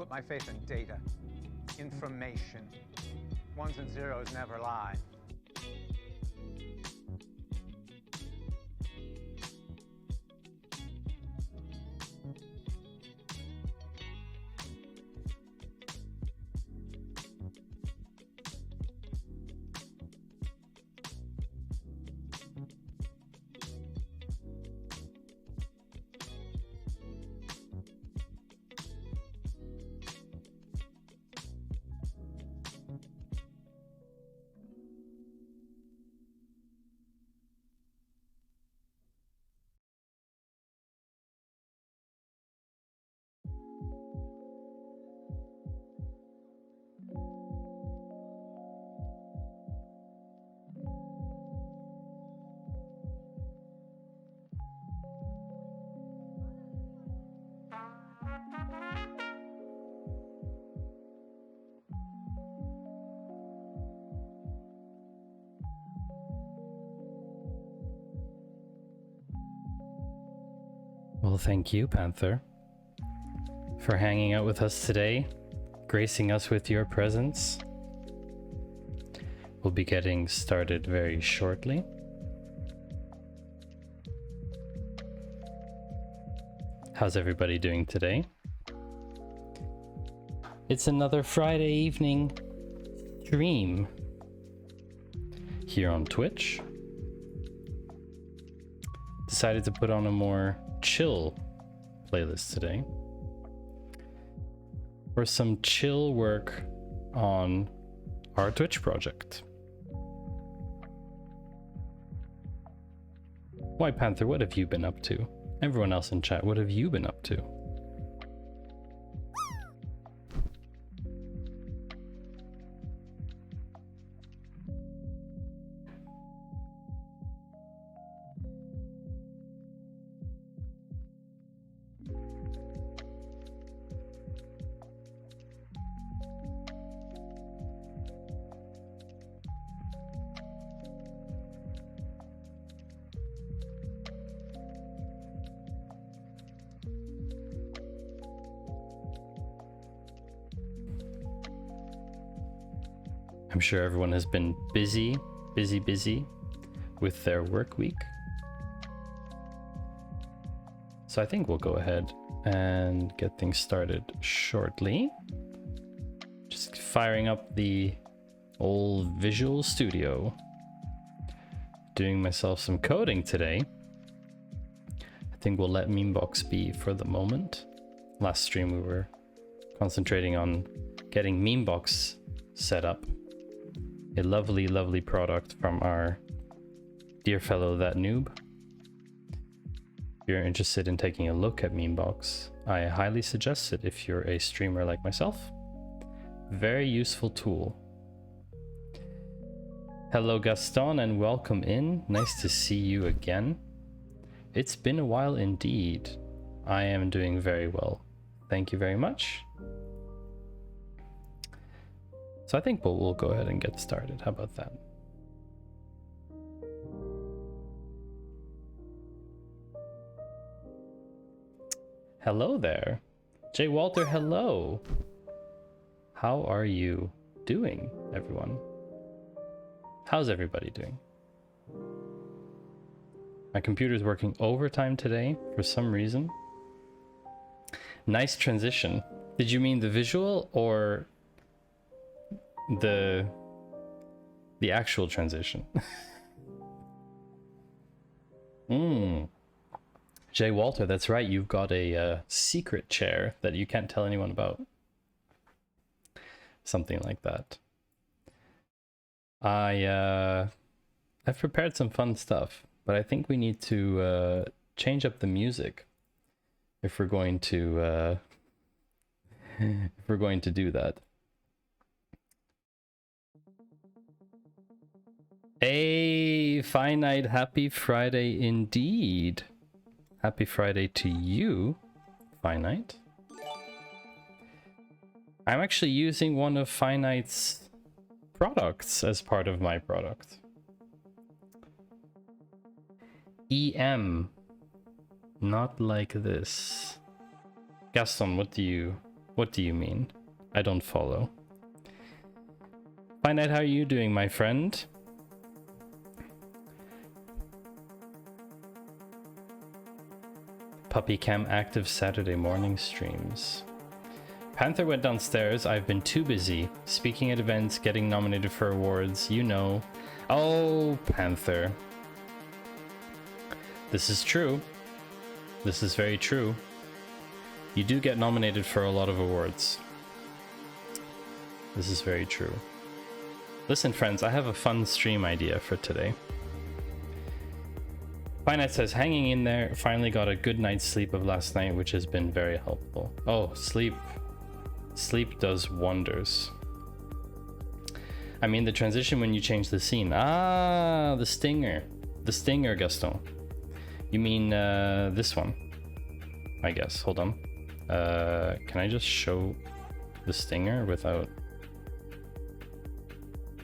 put my faith in data, information. Ones and zeros never lie. Well, thank you, Panther, for hanging out with us today, gracing us with your presence. We'll be getting started very shortly. How's everybody doing today? It's another Friday evening stream here on Twitch. Decided to put on a more chill playlist today for some chill work on our Twitch project. Why, Panther, what have you been up to? Everyone else in chat, what have you been up to? I'm sure everyone has been busy with their work week. So I think we'll go ahead and get things started shortly. Just firing up the old Visual Studio. Doing myself some coding today. I think we'll let Memebox be for the moment. Last stream we were concentrating on getting Memebox set up. A lovely, lovely product from our dear fellow That Noob. If you're interested in taking a look at Memebox, I highly suggest it if you're a streamer like myself. Very useful tool. Hello Gaston and welcome in. Nice to see you again. It's been a while indeed. I am doing very well. Thank you very much. So I think we'll go ahead and get started. How about that? Hello there. Jay Walter, hello. How are you doing, everyone? How's everybody doing? My computer's working overtime today for some reason. Nice transition. Did you mean the visual or the actual transition? Jay Walter, that's right, you've got a secret chair that you can't tell anyone about. Something like that. I've prepared some fun stuff, but I think we need to change up the music if we're going to do that. Hey, Finite, happy Friday indeed. Happy Friday to you, Finite. I'm actually using one of Finite's products as part of my product. EM. Not like this. Gaston, what do you What do you mean? I don't follow. Find out how you doing, my friend. Puppy Cam active Saturday morning streams. Panther went downstairs. I've been too busy speaking at events, getting nominated for awards, you know. Oh, Panther. This is true. This is very true. You do get nominated for a lot of awards. This is very true. Listen, friends, I have a fun stream idea for today. Finite says, hanging in there, finally got a good night's sleep of last night, which has been very helpful. Oh, sleep. Sleep does wonders. I mean, the transition when you change the scene. Ah, the stinger. The stinger, Gaston. You mean this one, I guess. Hold on. Can I just show the stinger without...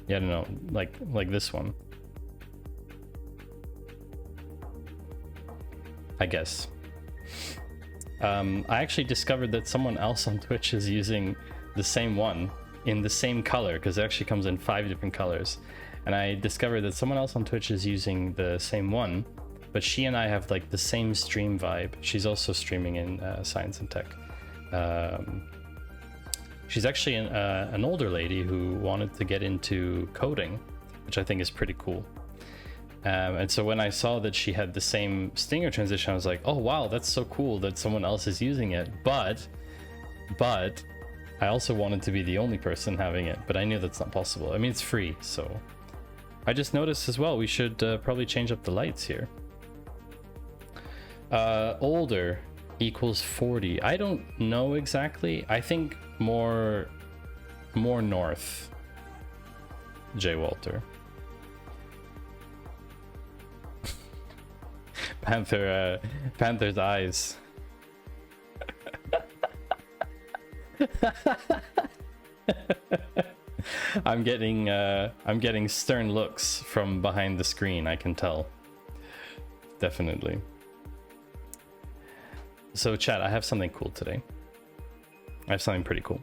Yeah, no, like this one. I guess. I actually discovered that someone else on Twitch is using the same one in the same color, because it actually comes in 5 different colors. And I discovered that someone else on Twitch is using the same one, but she and I have like the same stream vibe. She's also streaming in science and tech. She's actually an older lady who wanted to get into coding, which I think is pretty cool. And so when I saw that she had the same stinger transition, I was like, oh wow, that's so cool that someone else is using it. But I also wanted to be the only person having it, but I knew that's not possible. I mean, it's free, so I just noticed as well, we should probably change up the lights here. Older equals 40. I don't know exactly. I think more north, J. Walter. Panther's eyes. I'm getting stern looks from behind the screen, I can tell. Definitely. So chat, I have something cool today. I have something pretty cool.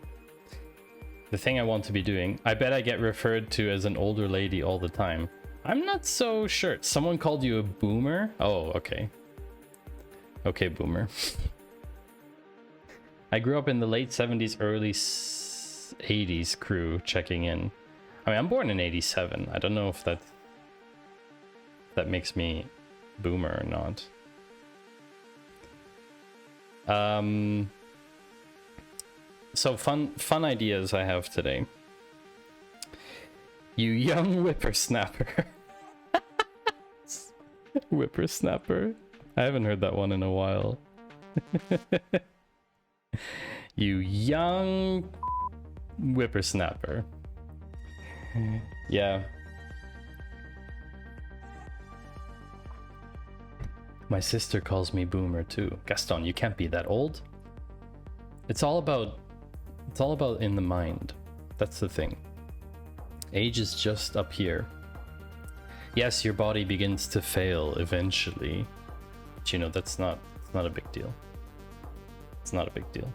The thing I want to be doing, I bet I get referred to as an older lady all the time. I'm not so sure. Someone called you a boomer? Oh, okay. Okay, boomer. I grew up in the late 70s, early 80s crew checking in. I mean, I'm born in 87. I don't know if that makes me boomer or not. So fun ideas I have today. You young whippersnapper. Whippersnapper. I haven't heard that one in a while. You young whippersnapper. Yeah. My sister calls me boomer too. Gaston, you can't be that old. It's all about in the mind. That's the thing. Age is just up here. Yes, your body begins to fail eventually, but you know, it's not a big deal. It's not a big deal.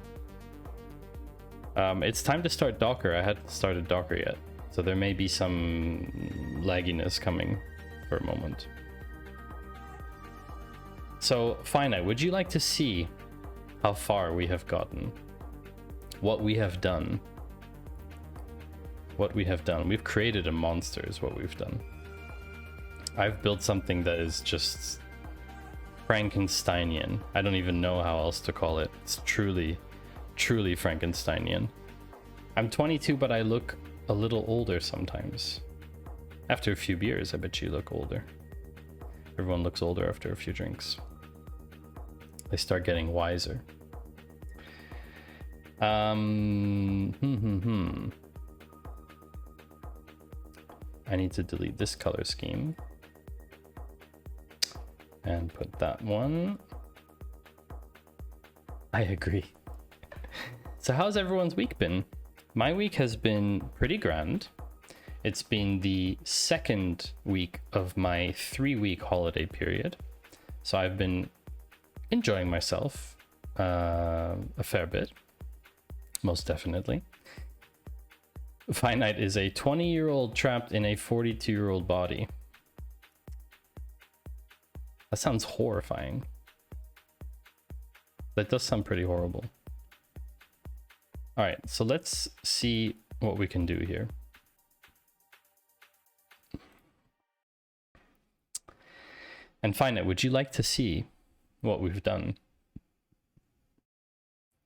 It's time to start Docker. I hadn't started Docker yet, so there may be some lagginess coming for a moment. So, Finite, would you like to see how far we have gotten? What we have done? What we have done. We've created a monster is what we've done. I've built something that is just Frankensteinian. I don't even know how else to call it. It's truly Frankensteinian. I'm 22, but I look a little older sometimes. After a few beers, I bet you look older. Everyone looks older after a few drinks. They start getting wiser. I need to delete this color scheme and put that one. I agree. So how's everyone's week been? My week has been pretty grand. It's been the second week of my 3-week holiday period. So I've been enjoying myself a fair bit. most definitely. Finite is a 20-year-old trapped in a 42-year-old body. That sounds horrifying. That does sound pretty horrible. All right, so let's see what we can do here. And Finite, would you like to see what we've done?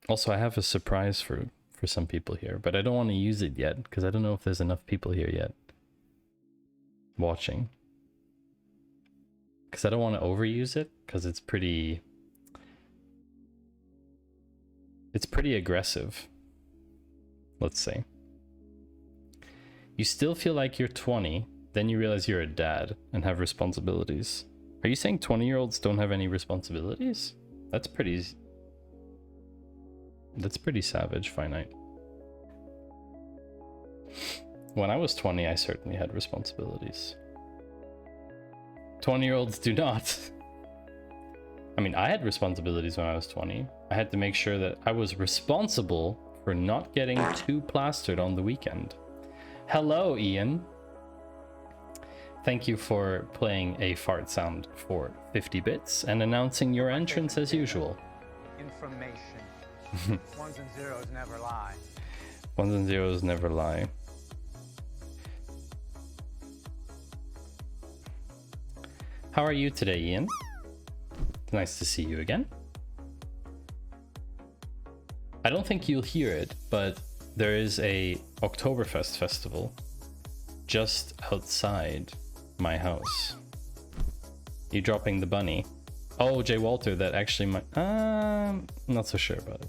Also, I have a surprise for some people here, but I don't want to use it yet because I don't know if there's enough people here yet watching. Because I don't want to overuse it because it's pretty aggressive. Let's say. You still feel like you're 20, then you realize you're a dad and have responsibilities. Are you saying 20-year-olds don't have any responsibilities? That's pretty savage, Finite. When I was 20, I certainly had responsibilities. 20-year-olds do not. I mean, I had responsibilities when I was 20. I had to make sure that I was responsible for not getting too plastered on the weekend. Hello, Ian. Thank you for playing a fart sound for 50 bits and announcing your entrance as usual. Information. Ones and zeros never lie. Ones and zeros never lie. How are you today, Ian? Nice to see you again. I don't think you'll hear it, but there is a Oktoberfest festival just outside my house. You dropping the bunny? Oh, Jay Walter, that actually might... not so sure about it.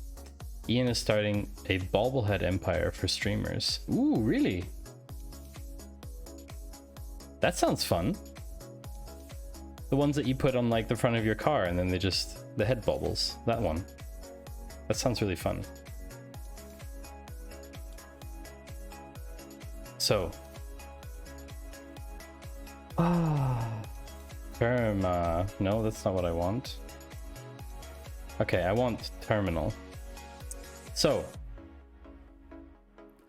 Ian is starting a bobblehead empire for streamers. Ooh, really? That sounds fun. The ones that you put on like the front of your car and then they just... the head bobbles. That one. That sounds really fun. So... Terma. No, that's not what I want. Okay, I want terminal. So,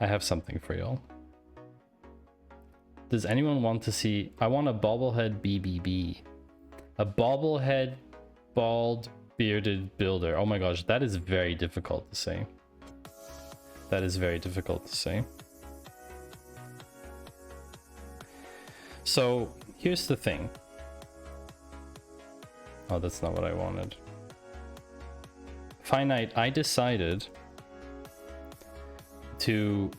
I have something for y'all. Does anyone want to see... I want a bobblehead BBB. A bobblehead bald bearded builder. Oh my gosh, that is very difficult to say. That is very difficult to say. So, here's the thing. Oh, that's not what I wanted. Finite, I decided to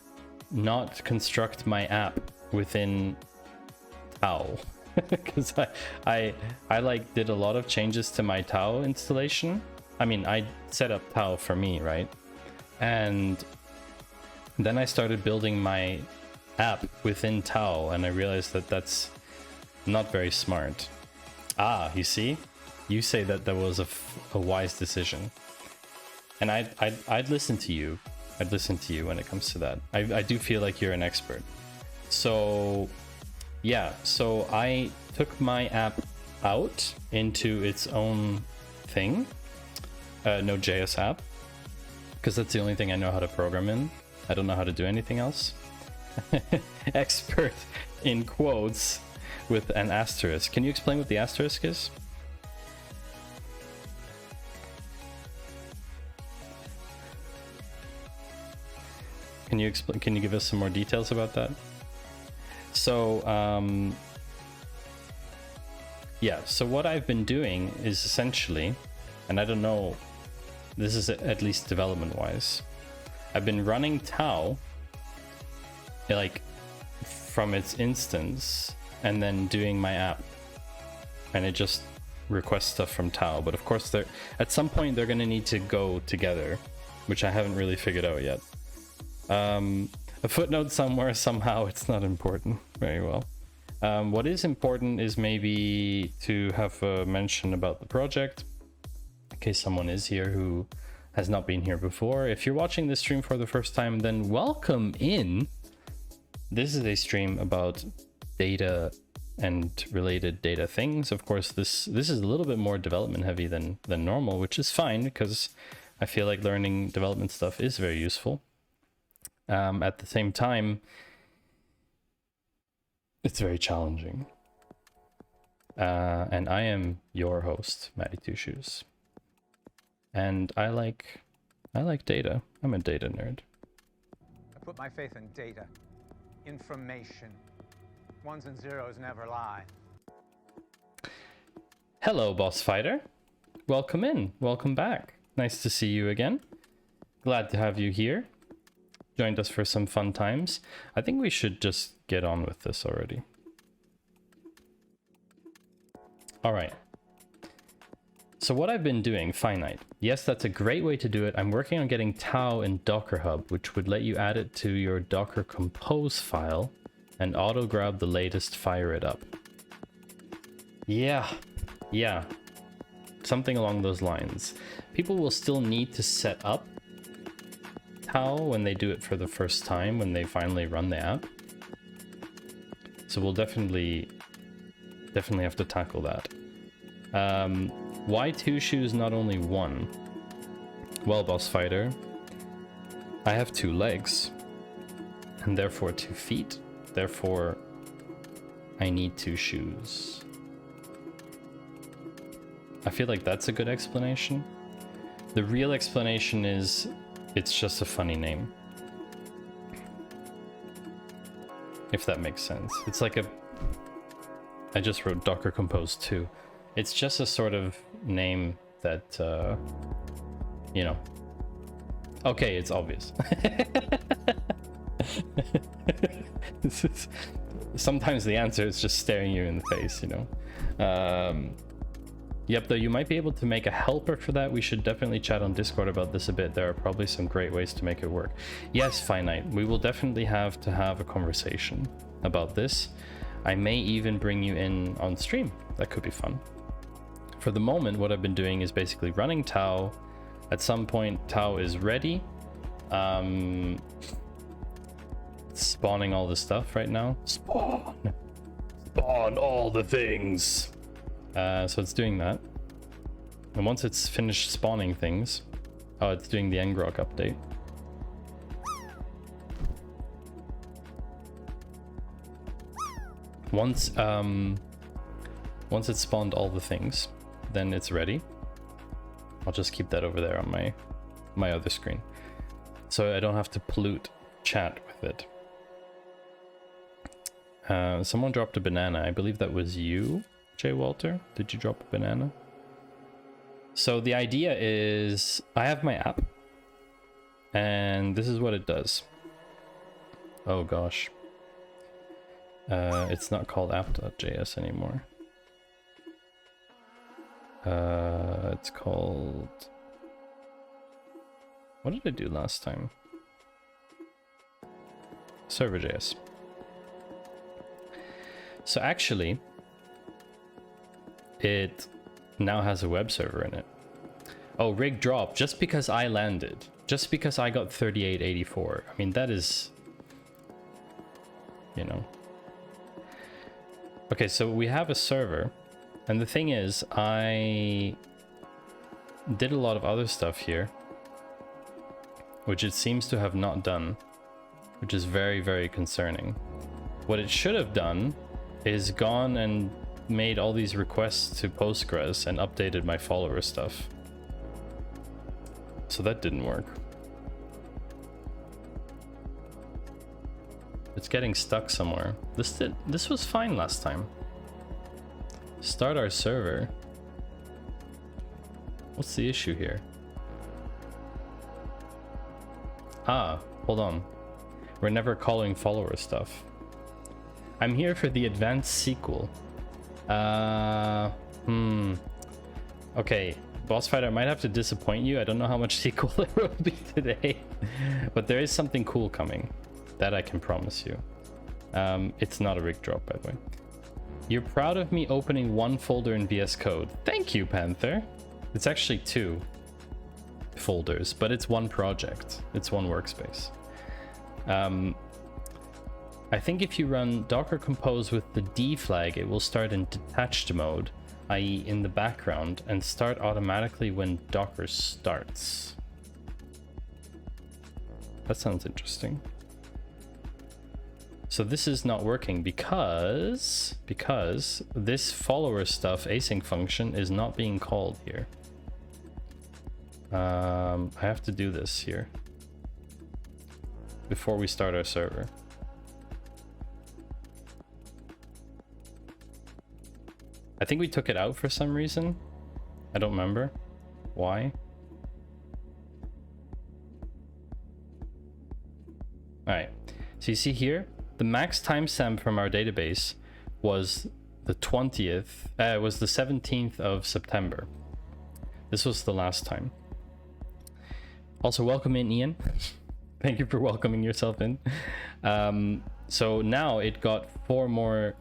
not construct my app within Tau. Because I like did a lot of changes to my Tau installation. I mean, I set up Tau for me, right? And then I started building my app within Tau, and I realized that that's not very smart. Ah, you see? You say that that was a wise decision. And I'd listen to you. I'd listen to you when it comes to that. I do feel like you're an expert. So... yeah, so I took my app out into its own thing, Node.js app, because that's the only thing I know how to program in. I don't know how to do anything else. Expert in quotes with an asterisk. Can you explain what the asterisk is? Can you explain? Can you give us some more details about that? So, yeah, so what I've been doing is essentially, and I don't know, this is at least development-wise, I've been running Tau, like, from its instance, and then doing my app, and it just requests stuff from Tau, but of course, at some point, they're going to need to go together, which I haven't really figured out yet. A footnote somewhere, somehow, it's not important very well. What is important is maybe to have a mention about the project, in case someone is here who has not been here before. If you're watching this stream for the first time, then welcome in. This is a stream about data and related data things. Of course, this is a little bit more development heavy than normal, which is fine because I feel like learning development stuff is very useful. At the same time, it's very challenging. And I am your host, Matty Two Shoes. And I like data. I'm a data nerd. I put my faith in data, information. Ones and zeros never lie. Hello, Boss Fighter. Welcome in. Welcome back. Nice to see you again. Glad to have you here. Joined us for some fun times. I think we should just get on with this already. All right. So what I've been doing, finite. Yes, that's a great way to do it. I'm working on getting Tau in Docker Hub, which would let you add it to your Docker Compose file and auto grab the latest, fire it up. Yeah. Something along those lines. People will still need to set up Tau when they do it for the first time, when they finally run the app. So we'll definitely have to tackle that. Why two shoes, not only one? Well, Boss Fighter, I have 2 legs, and therefore 2 feet. Therefore, I need 2 shoes. I feel like that's a good explanation. The real explanation is it's just a funny name. If that makes sense. It's like I just wrote Docker Compose 2. It's just a sort of name that, you know. Okay, it's obvious. Sometimes the answer is just staring you in the face, you know. Yep, though you might be able to make a helper for that. We should definitely chat on Discord about this a bit. There are probably some great ways to make it work. Yes, Finite, we will definitely have to have a conversation about this. I may even bring you in on stream. That could be fun. For the moment, what I've been doing is basically running Tau. At some point, Tau is ready. Spawning all the stuff right now. Spawn all the things. So it's doing that. And once it's finished spawning things, it's doing the ngrok update. Once it's spawned all the things, then it's ready. I'll just keep that over there on my other screen, so I don't have to pollute chat with it. Someone dropped a banana. I believe that was you, Jay Walter. Did you drop a banana? So the idea is I have my app, and this is what it does. Oh gosh. It's not called app.js anymore. It's called... What did I do last time? Server.js. So actually, it now has a web server in it. Oh, rig drop, just because I landed. Just because I got 3884. I mean, that is... You know... Okay, so we have a server, and the thing is, I did a lot of other stuff here, which it seems to have not done, which is very, very concerning. What it should have done is gone and made all these requests to Postgres and updated my follower stuff. So that didn't work. It's getting stuck somewhere. This was fine last time. Start our server. What's the issue here? Ah, hold on. We're never calling follower stuff. I'm here for the advanced sequel. Okay, Boss Fighter, I might have to disappoint you. I don't know how much sequel there will be today, but there is something cool coming. That I can promise you. It's not a rig drop, by the way. You're proud of me opening one folder in VS Code. Thank you, Panther. It's actually 2 folders, but it's one project. It's one workspace. I think if you run Docker Compose with the D flag, it will start in detached mode, i.e. in the background, and start automatically when Docker starts. that sounds interesting. So this is not working because this follower stuff async function is not being called here. I have to do this here before we start our server. I think we took it out for some reason. I don't remember why. All right, so you see here, the max timestamp from our database was the 20th, was the 17th of September. This was the last time. Also, welcome in, Ian. Thank you for welcoming yourself in. So now it got 4 more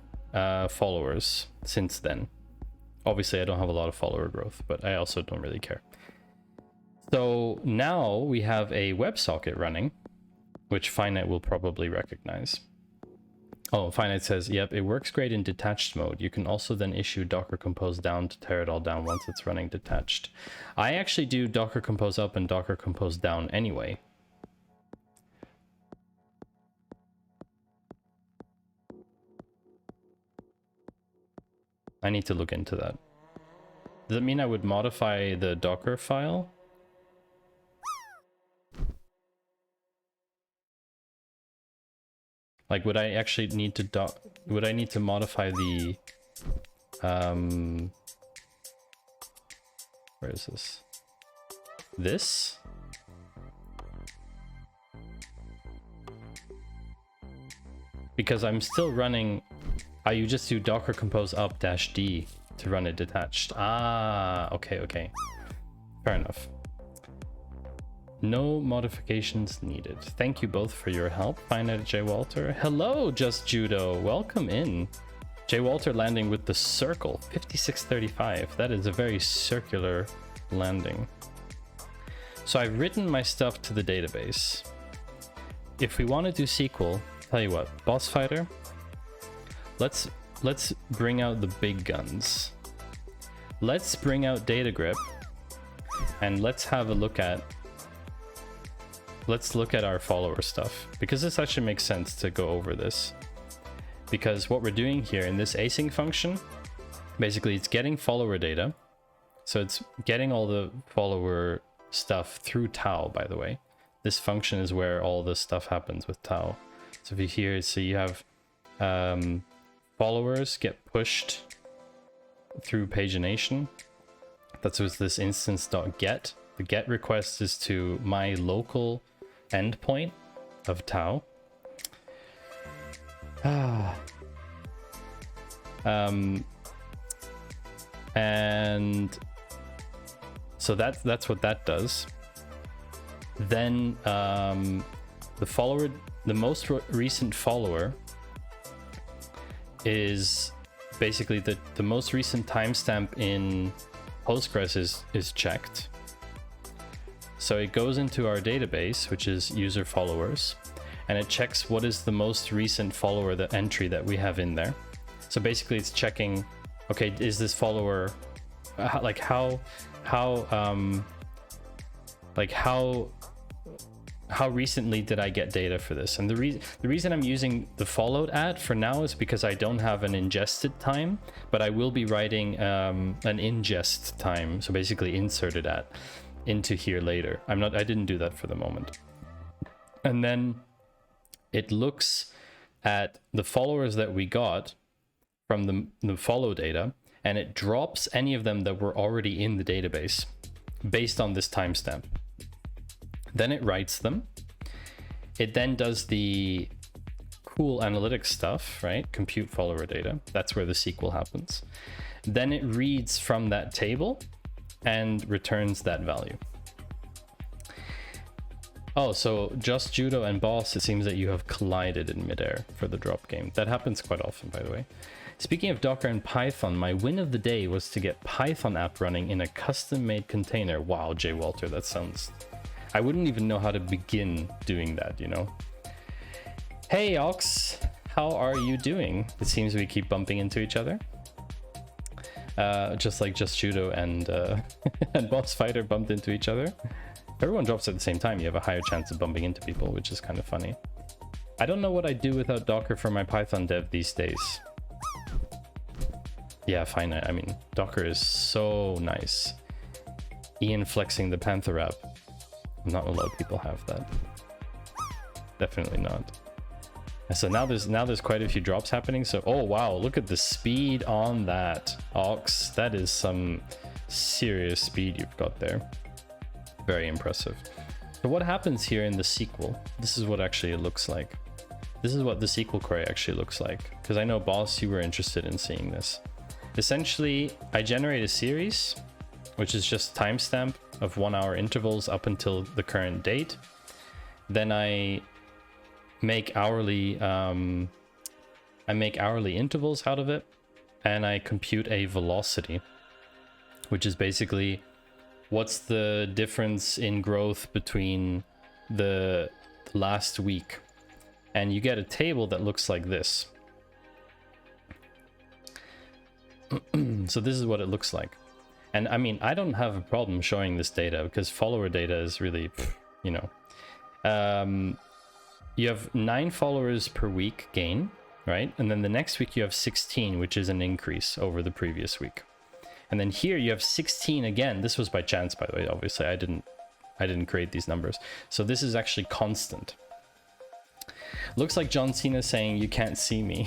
followers since then. Obviously, I don't have a lot of follower growth, but I also don't really care. So now we have a WebSocket running, which Finite will probably recognize. Oh, Finite says, yep, it works great in detached mode. You can also then issue Docker Compose down to tear it all down once it's running detached. I actually do Docker Compose up and Docker Compose down anyway. I need to look into that. Does it mean I would modify the Docker file? Like, would I actually need to would I need to modify the where is this? This? Because I'm still running. You just do Docker Compose up -d to run it detached. Ah, okay. Fair enough. No modifications needed. Thank you both for your help. Finite J. Walter. Hello, Just Judo. Welcome in. J. Walter landing with the circle. 5635. That is a very circular landing. So I've written my stuff to the database. If we want to do SQL, tell you what, Boss Fighter, let's bring out the big guns. Let's bring out Data Grip and let's have a look at our follower stuff, because this actually makes sense to go over this. Because what we're doing here in this async function, basically it's getting follower data. So it's getting all the follower stuff through Tau, by the way. This function is where all the stuff happens with Tau. So if you hear, so you have followers get pushed through pagination. That's what this instance.get. The get request is to my local endpoint of Tau. And so that's what that does. Then the most recent follower is basically the most recent timestamp in Postgres is checked. So it goes into our database, which is user followers, and it checks what is the most recent follower, the entry that we have in there. So basically it's checking, okay, is this follower, like how recently did I get data for this? And the reason I'm using the followed at for now is because I don't have an ingested time, but I will be writing an ingest time. So basically inserted at into here later. I didn't do that for the moment. And then it looks at the followers that we got from the follow data, and it drops any of them that were already in the database based on this timestamp. Then it writes them. It then does the cool analytics stuff, right? Compute follower data. That's where the SQL happens. Then it reads from that table and returns that value. Oh, so Just Judo and Boss, it seems that you have collided in midair for the drop game. That happens quite often, by the way. Speaking of Docker and Python, my win of the day was to get Python app running in a custom-made container. Wow, J. Walter, that sounds... I wouldn't even know how to begin doing that, you know? Hey, Ox, how are you doing? It seems we keep bumping into each other. Just like Just Judo and and Boss Fighter bumped into each other. If everyone drops at the same time, you have a higher chance of bumping into people, which is kind of funny. I don't know what I'd do without Docker for my Python dev these days. Yeah, fine. I mean, Docker is so nice. Ian flexing the Panther app. Not a lot of people have that. Definitely not. So now there's quite a few drops happening. So, oh wow, look at the speed on that. Ox, that is some serious speed you've got there. Very impressive. So what happens here in the SQL? This is what actually it looks like. This is what the SQL query actually looks like. Because I know, boss, you were interested in seeing this. Essentially, I generate a series, which is just timestamp of 1 hour intervals up until the current date. Then I make hourly intervals out of it, and I compute a velocity, which is basically what's the difference in growth between the last week. And you get a table that looks like this. So this is what it looks like. And I mean, I don't have a problem showing this data because follower data is really, you know, you have 9 followers per week gain, right? And then the next week you have 16, which is an increase over the previous week. And then here you have 16 again. This was by chance, by the way. Obviously, I didn't create these numbers. So this is actually constant. Looks like John Cena saying, "You can't see me."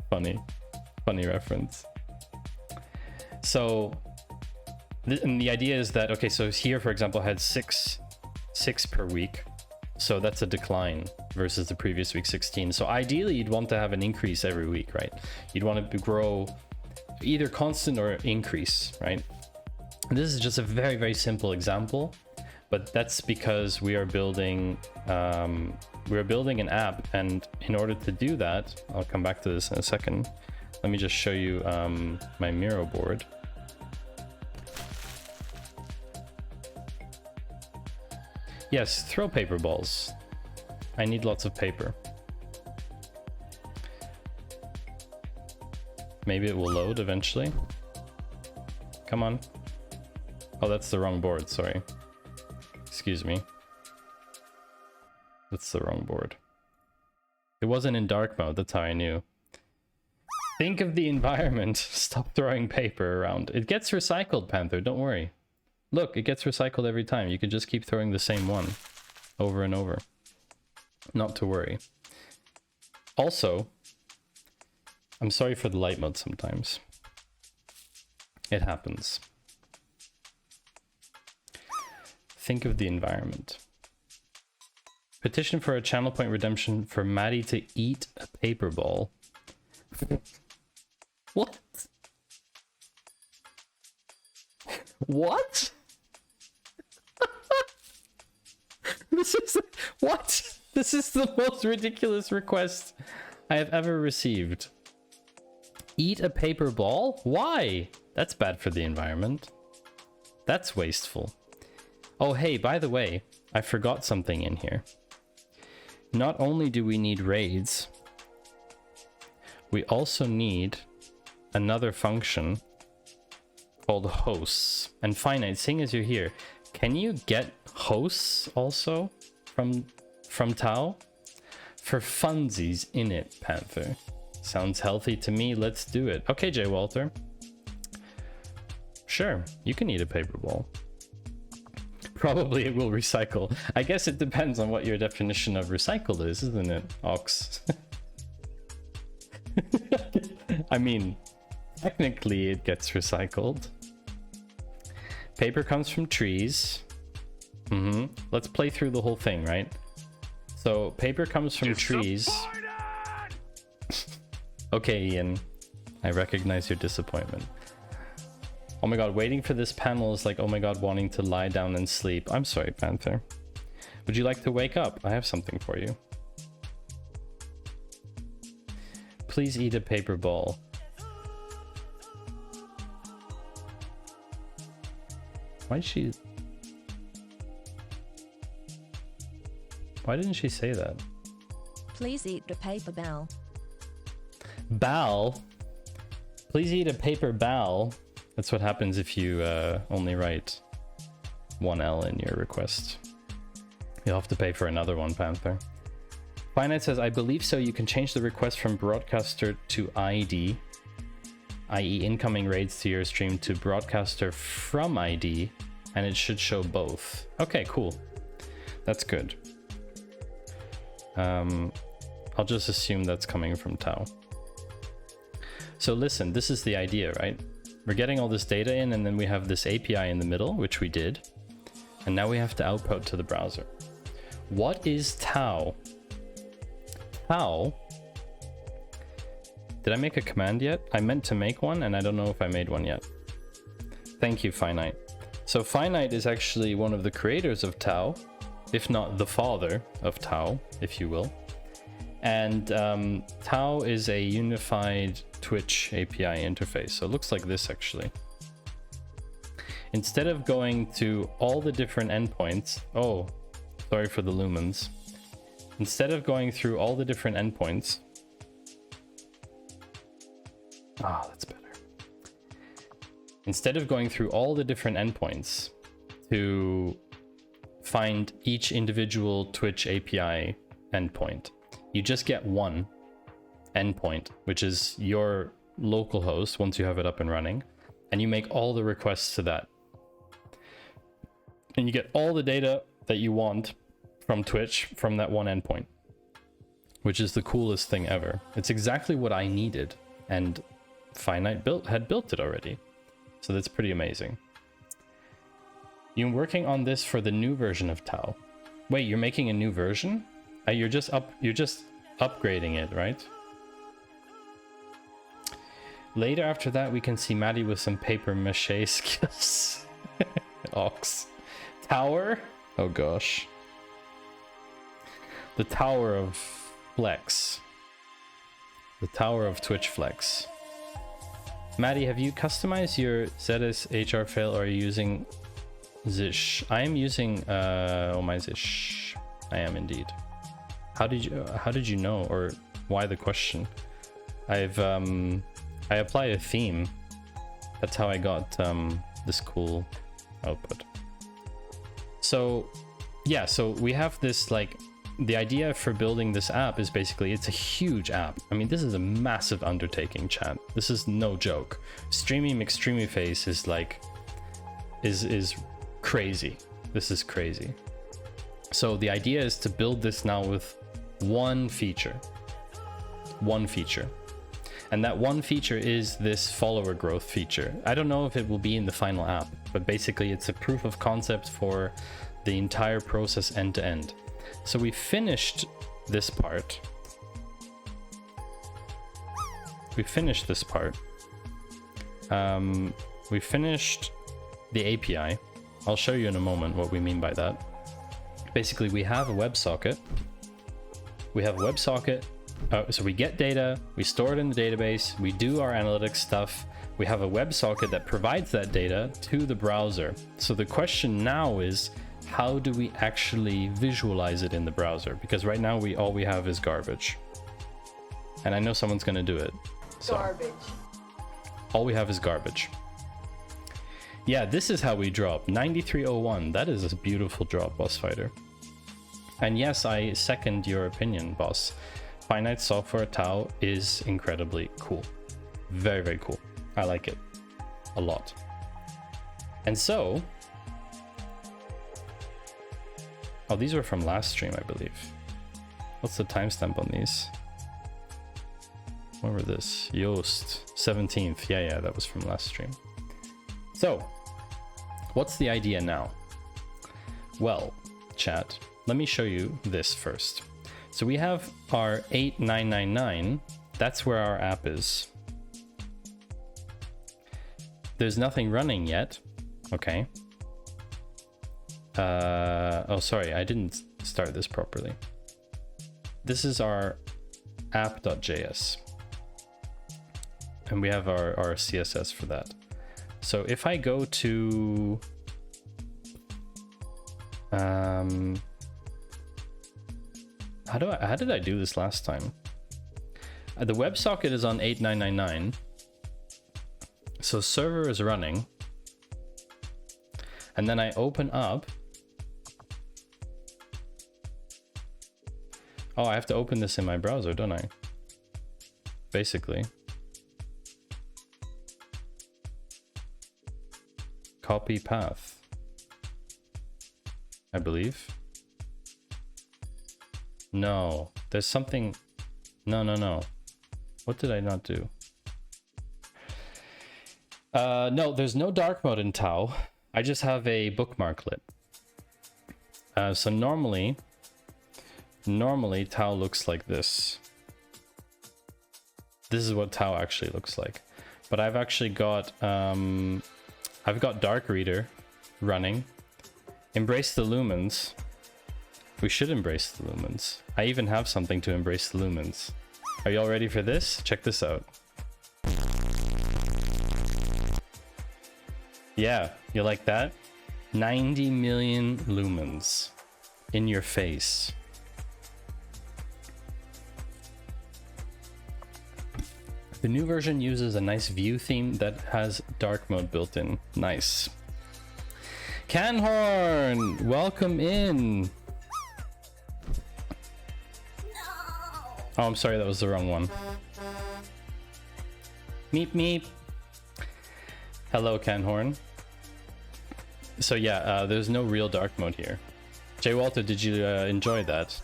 Funny reference. So and the idea is that, okay, so here, for example, I had six per week. So that's a decline versus the previous week 16. So ideally, you'd want to have an increase every week, right? You'd want to grow either constant or increase, right? And this is just a very, very simple example, but that's because we are building an app, and in order to do that, I'll come back to this in a second. Let me just show you my Miro board. Yes, throw paper balls. I need lots of paper. Maybe it will load eventually. Come on. Oh, that's the wrong board, sorry. Excuse me. That's the wrong board. It wasn't in dark mode, that's how I knew. Think of the environment. Stop throwing paper around. It gets recycled, Panther, don't worry. Look, it gets recycled every time. You can just keep throwing the same one over and over. Not to worry. Also, I'm sorry for the light mode sometimes. It happens. Think of the environment. Petition for a channel point redemption for Maddie to eat a paper ball. What? What? This is what? This is the most ridiculous request I have ever received. Eat a paper ball? Why? That's bad for the environment. That's wasteful. Oh, hey, by the way, I forgot something in here. Not only do we need raids, we also need another function called hosts. And finite, seeing as you're here, can you get hosts also from Tau? For funsies in it, Panther. Sounds healthy to me, let's do it. Okay, Jay Walter. Sure, you can eat a paper ball. Probably it will recycle. I guess it depends on what your definition of recycle is, isn't it, Ox? I mean, technically it gets recycled. Paper comes from trees. Let's play through the whole thing, right? So paper comes from trees. Okay, Ian, I recognize your disappointment. Oh my god, waiting for this panel is like, oh my god, wanting to lie down and sleep. I'm sorry, Panther. Would you like to wake up? I have something for you. Please eat a paper ball. Why didn't she say that? Please eat a paper ball. Ball? Please eat a paper ball. That's what happens if you only write one L in your request. You'll have to pay for another one, Panther. Finite says, I believe so. You can change the request from broadcaster to ID, i.e. incoming raids to your stream, to broadcaster from ID, and it should show both. Okay, cool. That's good. I'll just assume that's coming from Tau. So listen, this is the idea, right? We're getting all this data in, and then we have this API in the middle, which we did. And now we have to output to the browser. What is Tau? Tau. Did I make a command yet? I meant to make one, and I don't know if I made one yet. Thank you, Finite. So Finite is actually one of the creators of Tau, if not the father of Tau, if you will. And Tau is a unified Twitch API interface. So it looks like this, actually. Instead of going to all the different endpoints, oh, sorry for the lumens. Instead of going through all the different endpoints, that's better. Instead of going through all the different endpoints to find each individual Twitch API endpoint, you just get one endpoint, which is your local host once you have it up and running, and you make all the requests to that. And you get all the data that you want from Twitch from that one endpoint, which is the coolest thing ever. It's exactly what I needed, and Finite had built it already. So that's pretty amazing. You're working on this for the new version of Tau. Wait, you're making a new version? You're just upgrading it, right? Later after that, we can see Maddie with some paper mache skills. Ox. Tower? Oh gosh. The Tower of Flex. The Tower of Twitch Flex. Maddie, have you customized your ZS HR fail, or are you using Zish? I am using my Zish. I am indeed. How did you know, or why the question? I apply a theme. That's how I got this cool output. So yeah, so we have this, like, the idea for building this app is basically, it's a huge app. I mean, this is a massive undertaking, chat. This is no joke. Streaming McStreamyface is like, is crazy. This is crazy. So the idea is to build this now with one feature. And that one feature is this follower growth feature. I don't know if it will be in the final app, but basically it's a proof of concept for the entire process end to end. So we finished this part. We finished the API. I'll show you in a moment what we mean by that. Basically, we have a WebSocket. So we get data, we store it in the database, we do our analytics stuff. We have a WebSocket that provides that data to the browser. So the question now is, how do we actually visualize it in the browser? Because right now all we have is garbage. And I know someone's gonna do it. So garbage. All we have is garbage. Yeah, this is how we drop 9301. That is a beautiful drop, Boss Fighter. And yes, I second your opinion, boss. Finite software Tau is incredibly cool. Very, very cool. I like it a lot. And so, oh, these were from last stream, I believe. What's the timestamp on these? What were this? Yoast, 17th. Yeah, that was from last stream. So, what's the idea now? Well, chat, let me show you this first. So we have our 8999. That's where our app is. There's nothing running yet. Okay. Oh, sorry, I didn't start this properly. This is our app.js. And we have our CSS for that. So if I go to how did I do this last time? The WebSocket is on 8999, So server is running. And then I open up. Oh, I have to open this in my browser, don't I? Basically. Copy path, I believe. No, there's something. No. What did I not do? No, there's no dark mode in Tau. I just have a bookmark lit. So normally Tau looks like this. This is what Tau actually looks like. But I've actually got I've got Dark Reader running. Embrace the lumens. We should embrace the lumens. I even have something to embrace the lumens. Are you all ready for this? Check this out. Yeah, you like that? 90 million lumens in your face. The new version uses a nice view theme that has dark mode built in. Nice. Canhorn, welcome in. No. Oh, I'm sorry, that was the wrong one. Meep meep. Hello, Canhorn. So yeah, there's no real dark mode here. Jay Walter, did you enjoy that?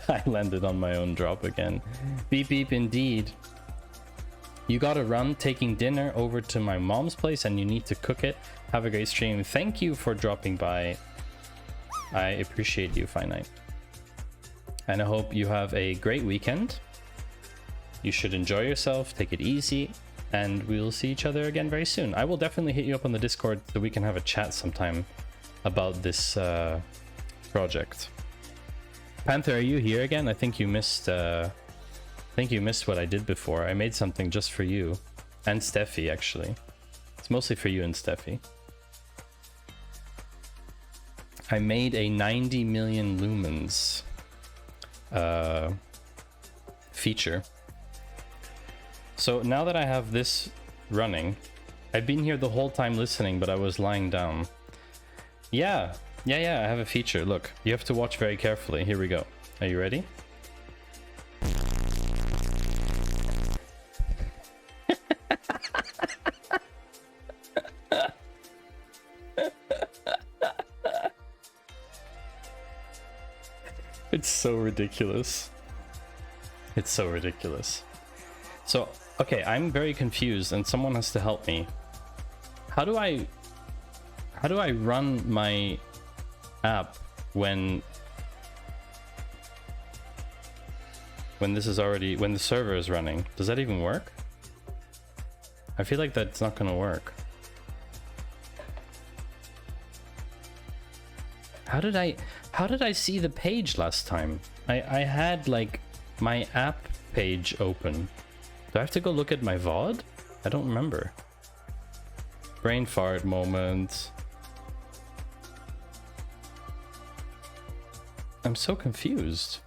I landed on my own drop again. Beep beep indeed. You gotta run, taking dinner over to my mom's place and you need to cook it. Have a great stream. Thank you for dropping by. I appreciate you, Finite. And I hope you have a great weekend. You should enjoy yourself, take it easy, and we'll see each other again very soon. I will definitely hit you up on the Discord so we can have a chat sometime about this project. Panther, are you here again? I think you missed what I did before. I made something just for you and Steffi, actually. It's mostly for you and Steffi. I made a 90 million lumens feature. So now that I have this running, I've been here the whole time listening, but I was lying down. Yeah, I have a feature. Look, you have to watch very carefully. Here we go. Are you ready? It's so ridiculous. It's so ridiculous. So, okay, I'm very confused and someone has to help me. How do I run my app when this is already, when the server is running? Does that even work? I feel like that's not gonna work. How did I see the page last time? I had like my app page open. Do I have to go look at my VOD? I don't remember. Brain fart moment. I'm so confused.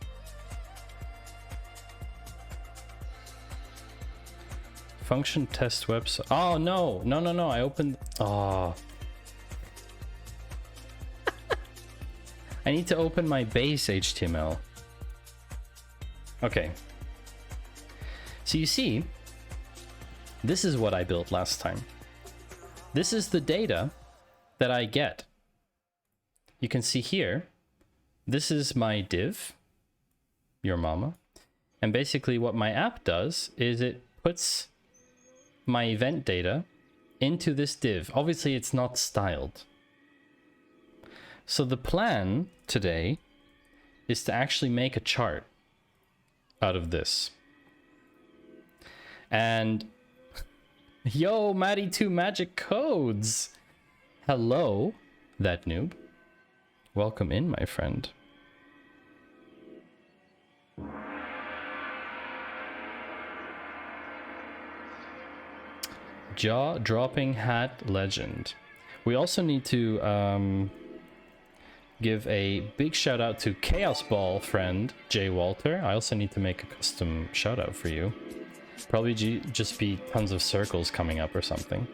Function test website. Oh no. I opened. Oh. I need to open my base HTML. Okay. So you see, this is what I built last time. This is the data that I get. You can see here, this is my div, your mama. And basically what my app does is it puts my event data into this div. Obviously it's not styled. So the plan today is to actually make a chart out of this. And yo, Maddie2 Magic Codes. Hello, that noob. Welcome in, my friend. Jaw-dropping hat legend. We also need to give a big shout out to Chaos Ball friend Jay Walter. I also need to make a custom shout out for you. Probably just be tons of circles coming up or something.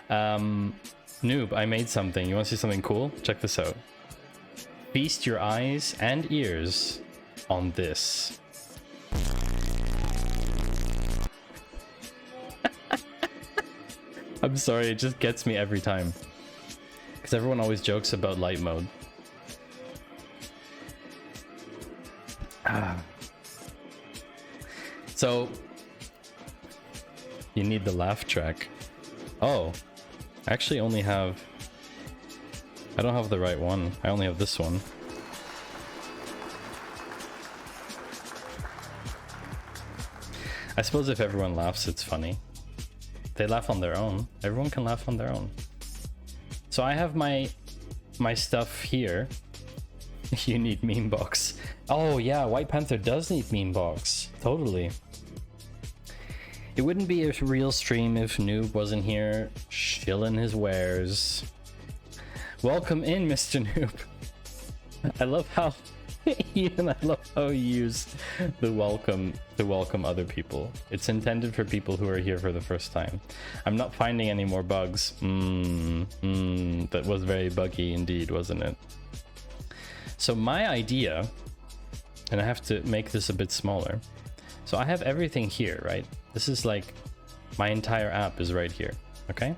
Noob, I made something. You want to see something cool? Check this out. Feast your eyes and ears on this. I'm sorry, it just gets me every time. Because everyone always jokes about light mode. So, you need the laugh track. Oh, I actually only have... I don't have the right one. I only have this one. I suppose if everyone laughs, it's funny. They laugh on their own. Everyone can laugh on their own. So I have my stuff here. You need meme box. Oh yeah, White Panther does need meme box. Totally. It wouldn't be a real stream if Noob wasn't here shilling his wares. Welcome in, Mr. Noob. I love how Ian, I love how you use the welcome to welcome other people. It's intended for people who are here for the first time. I'm not finding any more bugs. That was very buggy indeed, wasn't it? So my idea, and I have to make this a bit smaller. So I have everything here, right? This is like my entire app is right here, okay?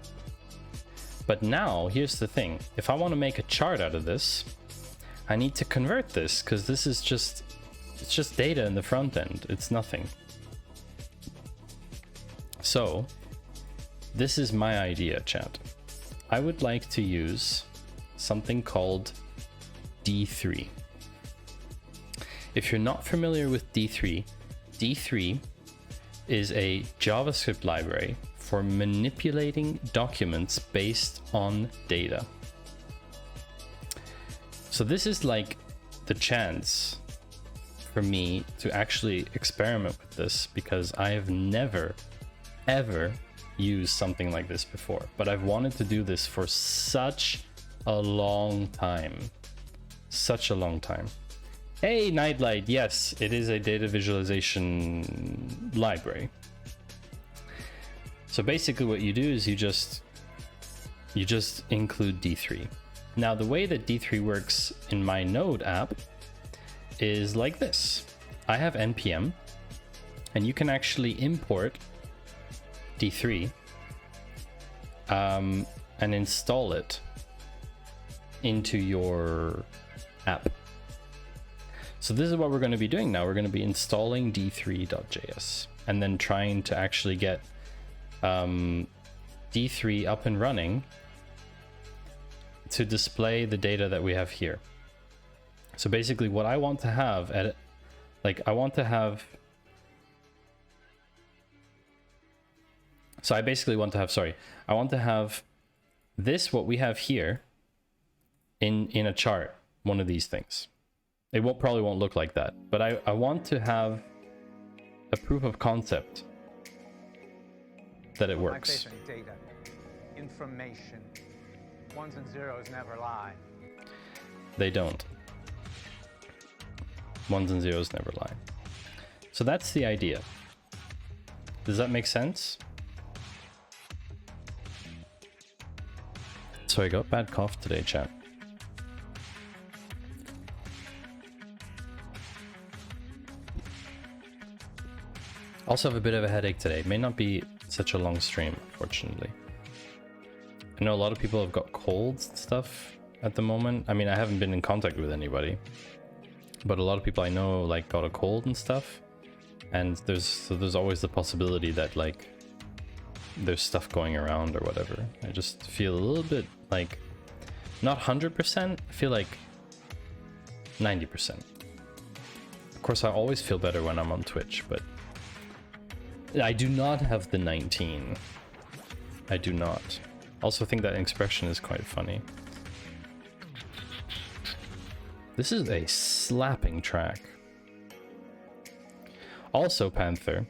But now here's the thing. If I want to make a chart out of this, I need to convert this because this is just, it's just data in the front end. It's nothing. So this is my idea, chat. I would like to use something called D3. If you're not familiar with D3, D3 is a JavaScript library for manipulating documents based on data. So this is like the chance for me to actually experiment with this because I have never, ever used something like this before. But I've wanted to do this for such a long time. Such a long time. Hey, Nightlight, yes, it is a data visualization library. So basically what you do is you just include D3. Now the way that D3 works in my Node app is like this. I have npm, and you can actually import D3 and install it into your app. So this is what we're going to be doing now. We're going to be installing d3.js and then trying to actually get D3 up and running to display the data that we have here. So basically what I want to have I want to have this, what we have here in a chart, one of these things. It probably won't look like that, but I want to have a proof of concept that it works. Data, information, ones and zeros never lie. They don't. Ones and zeros never lie. So that's the idea. Does that make sense? So I got bad cough today, chat. Also have a bit of a headache today. May not be such a long stream, unfortunately. I know a lot of people have got colds and stuff at the moment. I mean, I haven't been in contact with anybody, but a lot of people I know like got a cold and stuff. And there's always the possibility that like there's stuff going around or whatever. I just feel a little bit like not 100%. I feel like 90%. Of course, I always feel better when I'm on Twitch, but I do not have the 19. I do not. Also think that expression is quite funny. This is a slapping track. Also, Panther,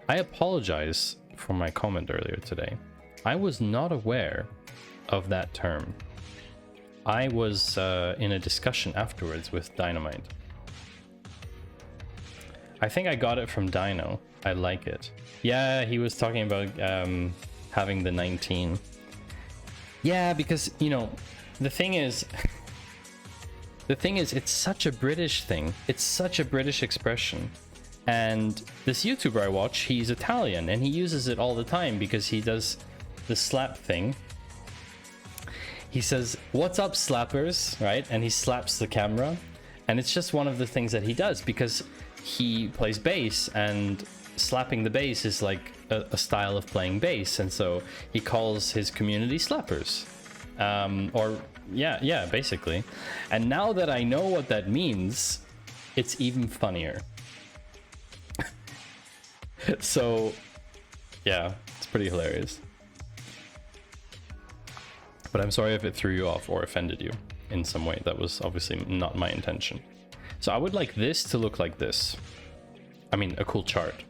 I apologize for my comment earlier today. I was not aware of that term. I was in a discussion afterwards with Dynamite. I think I got it from Dino. I like it. Yeah, he was talking about having the 19. Yeah, because, you know, the thing is, it's such a British thing. It's such a British expression. And this YouTuber I watch, he's Italian, and he uses it all the time because he does the slap thing. He says, "What's up, slappers?" Right? And he slaps the camera. And it's just one of the things that he does because he plays bass, and slapping the bass is like a style of playing bass. And so he calls his community slappers. Yeah, basically. And now that I know what that means, it's even funnier. So, yeah, it's pretty hilarious. But I'm sorry if it threw you off or offended you in some way. That was obviously not my intention. So I would like this to look like this. I mean, a cool chart.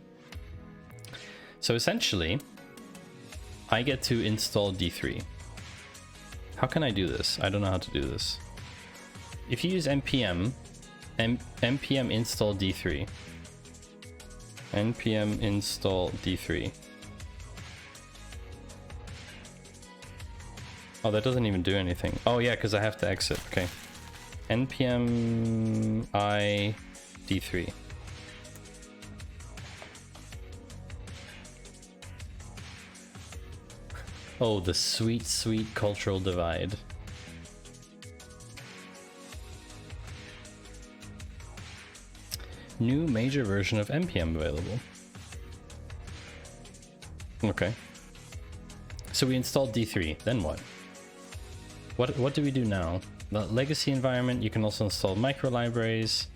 So essentially, I get to install D3. How can I do this? I don't know how to do this. If you use npm install D3. npm install D3. Oh, that doesn't even do anything. Oh yeah, because I have to exit. Okay. npm I D3. Oh, the sweet, sweet cultural divide. New major version of npm available. Okay. So we installed D3, then what? What do we do now? The legacy environment, you can also install micro libraries.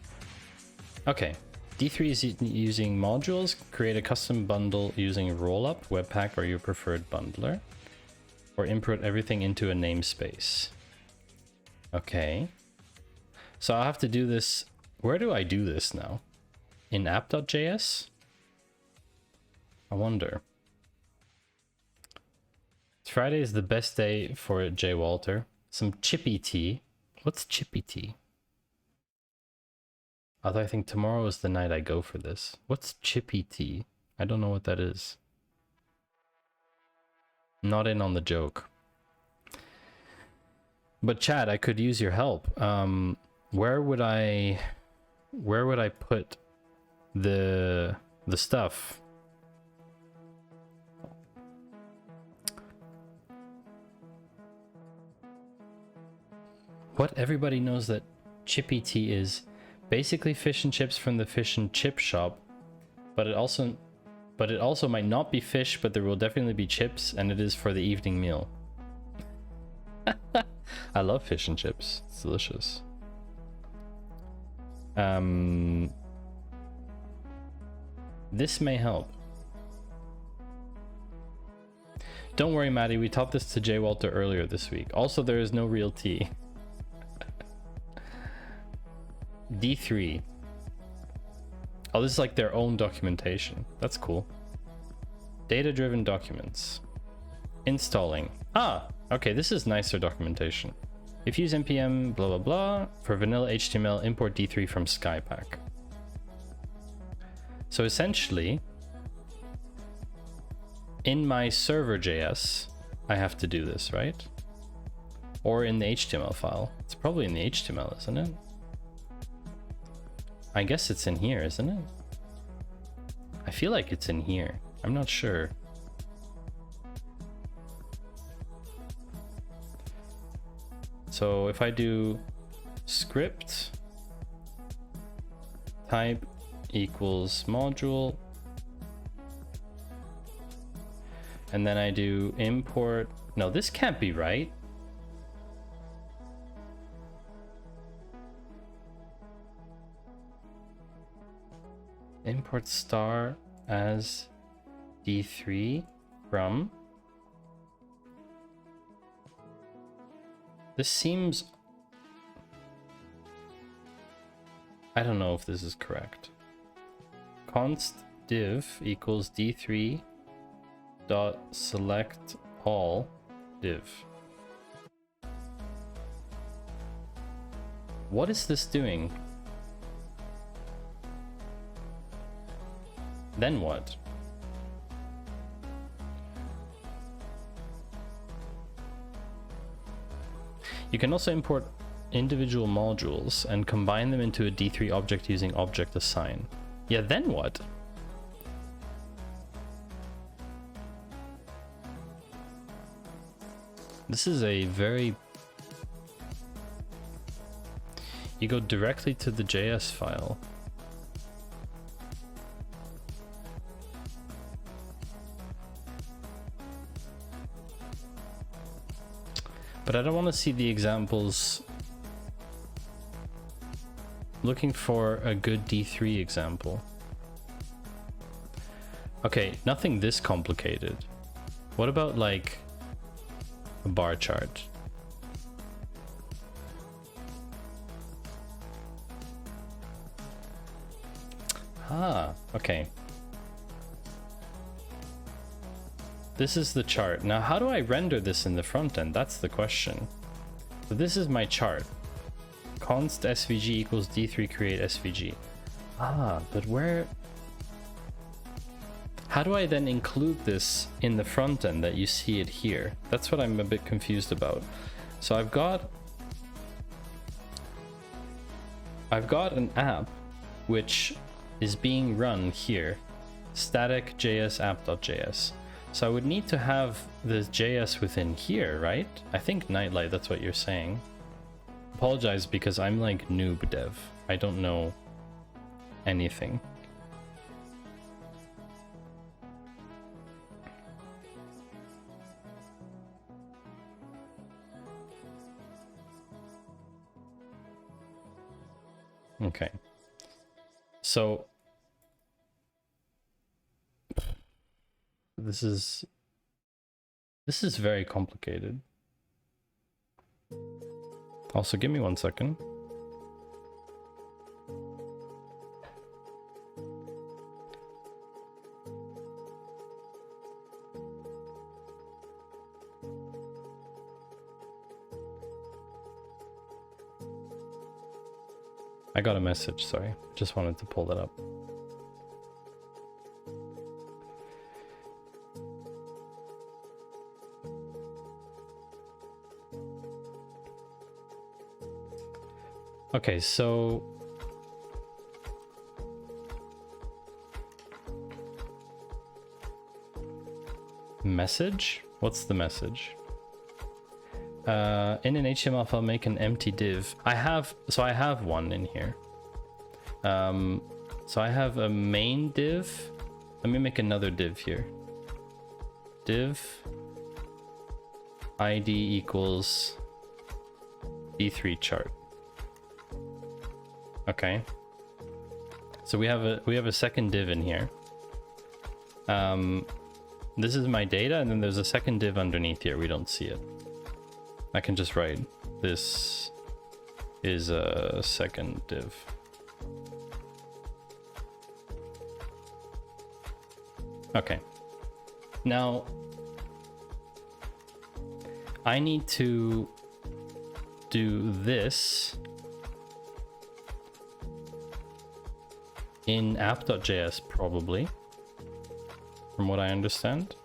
Okay, D3 is using modules. Create a custom bundle using rollup, webpack, or your preferred bundler. Or input everything into a namespace. Okay. So I'll have to do this. Where do I do this now? In app.js? I wonder. Friday is the best day for J. Walter. Some chippy tea. What's chippy tea? Although I think tomorrow is the night I go for this. What's chippy tea? I don't know what that is. Not in on the joke. But Chad, I could use your help. Where would I put the stuff? What? Everybody knows that chippy tea is basically fish and chips from the fish and chip shop, but it also might not be fish, but there will definitely be chips, and it is for the evening meal. I love fish and chips. It's delicious. This may help. Don't worry, Maddie. We taught this to J. Walter earlier this week. Also, there is no real tea. D3. Oh, this is like their own documentation. That's cool. Data-driven documents. Installing. Ah, okay, this is nicer documentation. If you use npm blah blah blah for vanilla HTML, import D3 from Skypack. So essentially, in my server.js, I have to do this, right? Or in the HTML file. It's probably in the HTML, isn't it? I guess it's in here, isn't it? I feel like it's in here. I'm not sure. So if I do script type equals module, and then I do import. No, this can't be right. Import star as D3 from. This seems. I don't know if this is correct. Const div equals D3 dot select all div. What is this doing? Then what? You can also import individual modules and combine them into a D3 object using object assign. Yeah, then what? This is a very... You go directly to the JS file. But I don't want to see the examples. Looking for a good D3 example. Okay, nothing this complicated. What about like a bar chart? Ah, okay. This is the chart. Now, how do I render this in the front end? That's the question. So this is my chart. Const svg equals d3 create svg. Ah, but where... How do I then include this in the front end that you see it here? That's what I'm a bit confused about. So I've got an app which is being run here. Static JS app.js. So I would need to have the JS within here, right? I think Nightlight, that's what you're saying. Apologize because I'm like noob dev. I don't know anything. Okay. So this is very complicated. Also, give me 1 second. I got a message, sorry. Just wanted to pull that up. Okay, so message? What's the message? In an HTML file, make an empty div. I have one in here. So I have a main div. Let me make another div here. Div ID equals D3 chart. Okay. So we have a second div in here. This is my data, and then there's a second div underneath here. We don't see it. I can just write this is a second div. Okay. Now I need to do this in app.js probably, from what I understand.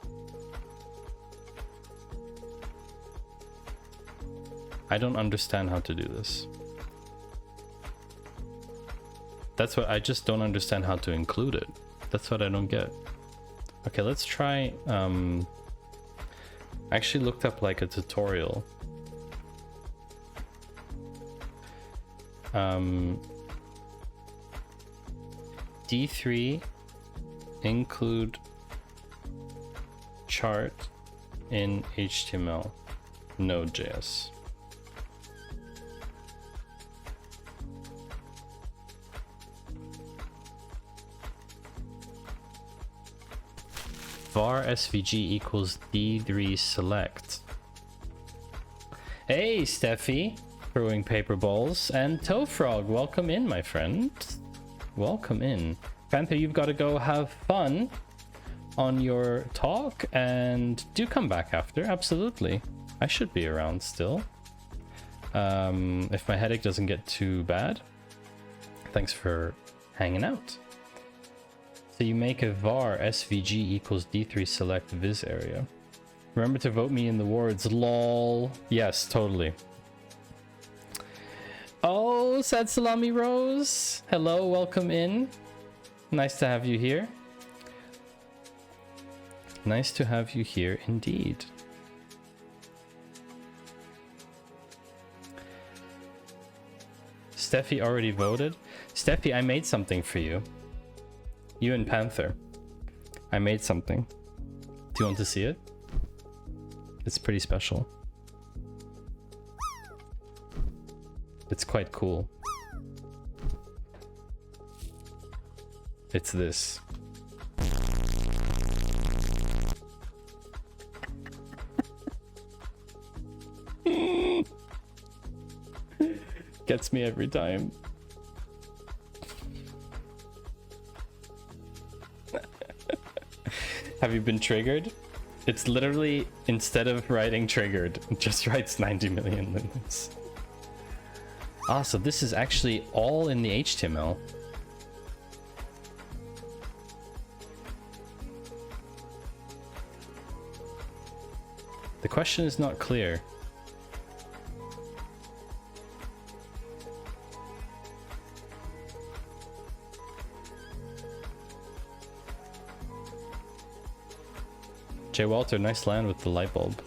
I don't understand how to do this. That's what I just don't understand how to include it. That's what I don't get. Okay, let's try. I actually looked up like a tutorial. D3 include chart in HTML Node.js. var svg equals d3 select. Hey Steffi, throwing paper balls, and Toefrog, welcome in, my friend. Welcome in. Panther, you've got to go have fun on your talk, and do come back after. Absolutely, I should be around still, if my headache doesn't get too bad. Thanks for hanging out. So you make a var svg equals d3 select viz area. Remember to vote me in the wards, lol. Yes, totally. Oh, Sad Salami Rose. Hello, welcome in. Nice to have you here. Nice to have you here indeed. Steffi already voted. Steffi, I made something for you. You and Panther. I made something. Do you want to see it? It's pretty special. It's quite cool. It's this. Gets me every time. Have you been triggered? It's literally, instead of writing triggered, it just writes 90 million lumens. Ah, so this is actually all in the HTML. The question is not clear. Jay Walter, nice land with the light bulb.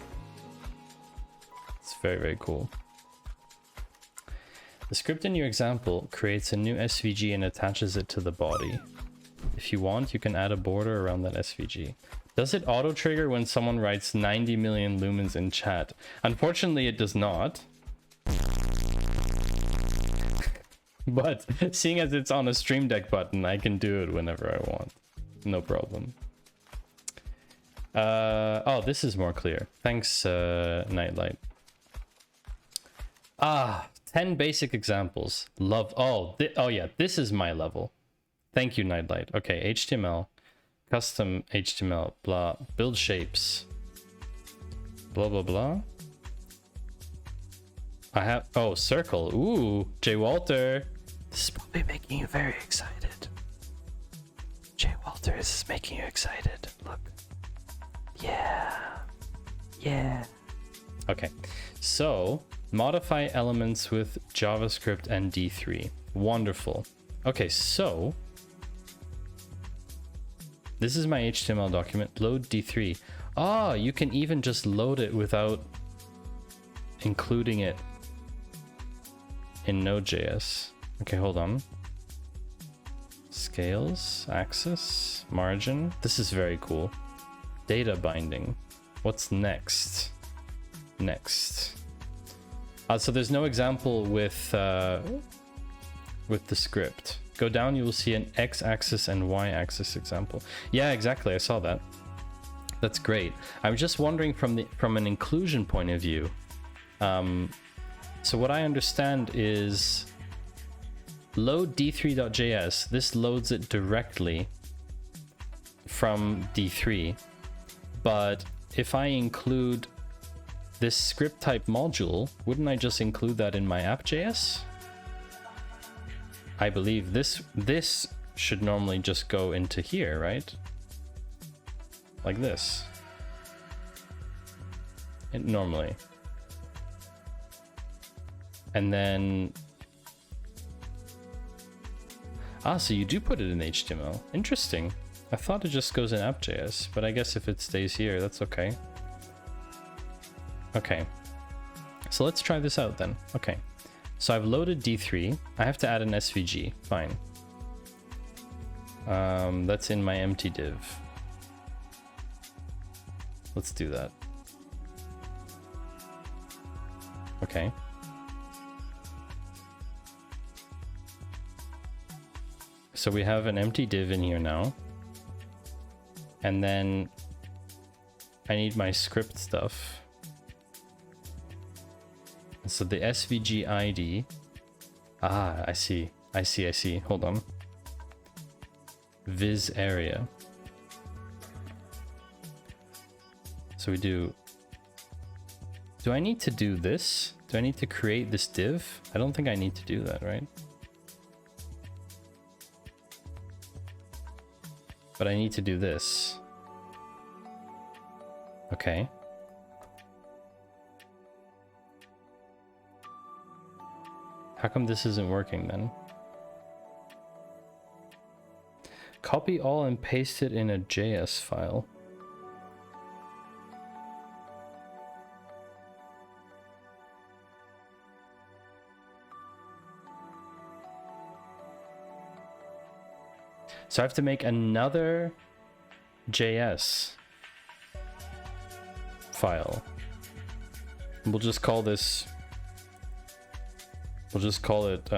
It's very, very cool. The script in your example creates a new SVG and attaches it to the body. If you want, you can add a border around that SVG. Does it auto trigger when someone writes 90 million lumens in chat? Unfortunately, it does not. But seeing as it's on a Stream Deck button, I can do it whenever I want. No problem. Oh, this is more clear. Thanks, Nightlight. 10 basic examples. Love. Oh, oh yeah, this is my level. Thank you, Nightlight. Okay, HTML, custom HTML, blah, build shapes, blah, blah, blah. I have, oh, circle. Ooh, Jay Walter. This is probably making you very excited. Jay Walter, this is making you excited. Look. Yeah. Yeah. Okay. So, modify elements with JavaScript and D3. Wonderful. Okay, so this is my HTML document. Load D3. Ah, you can even just load it without including it in Node.js. Okay, hold on. Scales, axis, margin. This is very cool. Data binding. What's next? Next. So there's no example with the script. Go down, you will see an x-axis and y-axis example. Yeah, exactly. I saw that. That's great. I'm just wondering from an inclusion point of view. So what I understand is load d3.js. This loads it directly from D3. But if I include this script type module, wouldn't I just include that in my app.js? I believe this should normally just go into here, right? Like this. Normally. And then... so you do put it in HTML. Interesting. I thought it just goes in app.js, but I guess if it stays here, that's okay. Okay. So let's try this out then. Okay. So I've loaded D3. I have to add an SVG. Fine. That's in my empty div. Let's do that. Okay. So we have an empty div in here now. And then I need my script stuff. So the SVG ID. I see. Hold on. Viz area. So we do I need to do this? Do I need to create this div? I don't think I need to do that, right? but I need to do this. Okay. How come this isn't working then? Copy all and paste it in a JS file. So I have to make another JS file. We'll just call this, we'll just call it,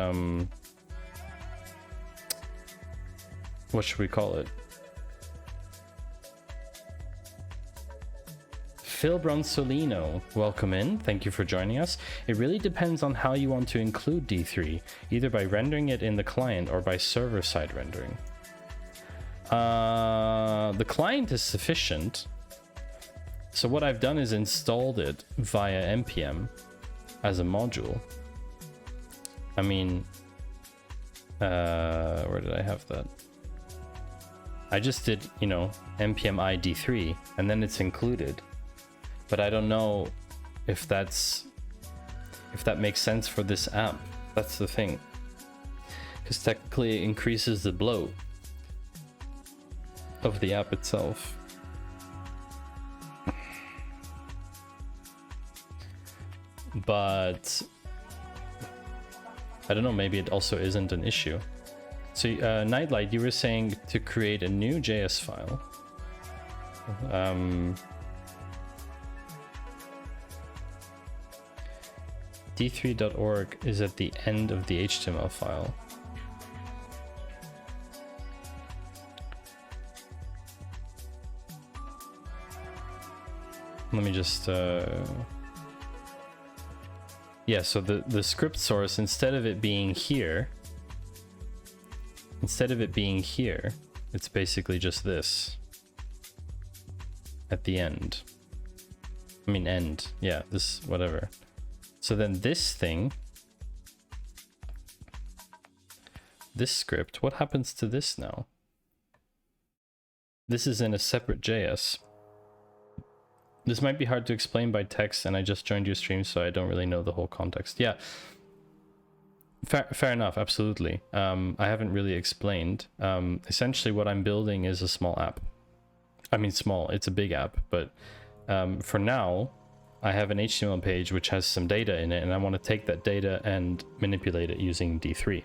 what should we call it? Phil Bronsolino, welcome in. Thank you for joining us. It really depends on how you want to include D3, either by rendering it in the client or by server-side rendering. The client is sufficient. So what I've done is installed it via npm as a module. I mean, where did I have that? I just did, you know, npm id3 and then it's included. But I don't know if that makes sense for this app. That's the thing. Because technically it increases the bloat of the app itself. But I don't know, maybe it also isn't an issue. So Nightlight, you were saying to create a new JS file. d3.org is at the end of the HTML file. Let me just yeah, so the script source, instead of it being here, it's basically just this at the end. I mean end, yeah, this, whatever. So then this thing, this script, what happens to this now? This is in a separate JS. This might be hard to explain by text, and I just joined your stream, so I don't really know the whole context. Yeah, fair enough, absolutely. I haven't really explained. Essentially what I'm building is a small app. I mean small, it's a big app, but for now, I have an HTML page which has some data in it, and I want to take that data and manipulate it using D3.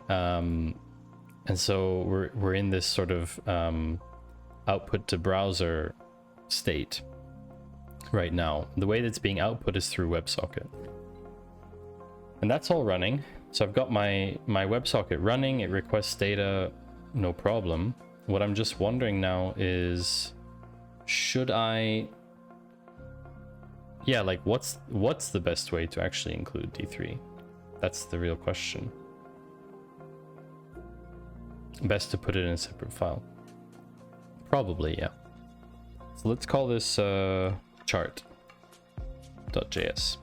And so we're in this sort of output to browser state right now. The way that's being output is through WebSocket, and that's all running. So I've got my WebSocket running. It requests data, no problem. What I'm just wondering now is, should I, yeah, like what's the best way to actually include D3? That's the real question. Best to put it in a separate file. Probably, yeah. So let's call this chart.js.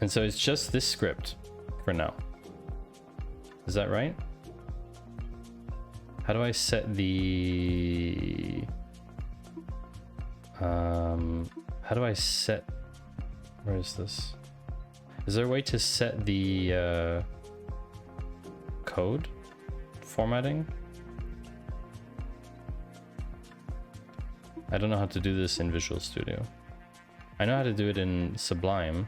And so it's just this script for now. Is that right? How do I set the... how do I set... Where is this? Is there a way to set the code formatting? I don't know how to do this in Visual Studio. I know how to do it in Sublime,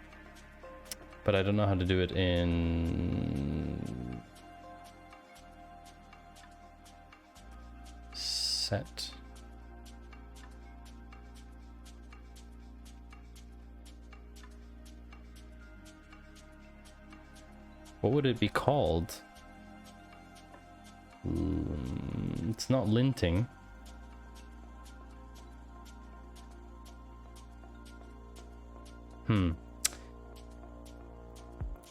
but I don't know how to do it in set. What would it be called? It's not linting.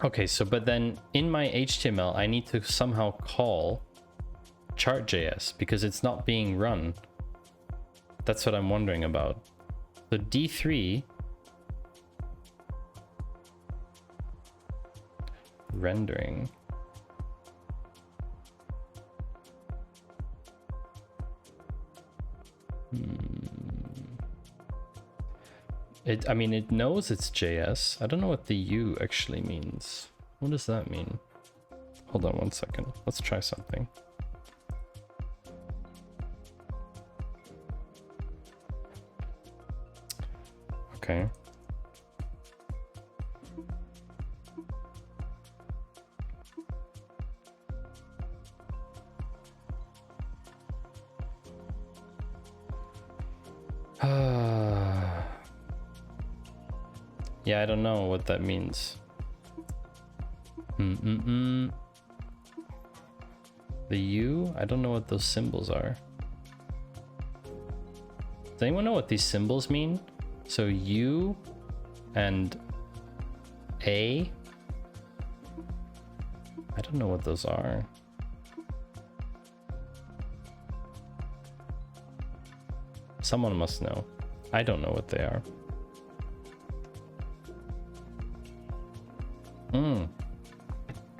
Okay, so but then in my HTML, I need to somehow call chart.js because it's not being run. That's what I'm wondering about. So D3 rendering. I mean, it knows it's JS. I don't know what the U actually means. What does that mean? Hold on 1 second. Let's try something. Okay. Yeah, I don't know what that means. The U? I don't know what those symbols are. Does anyone know what these symbols mean? So U and A? I don't know what those are. Someone must know. I don't know what they are.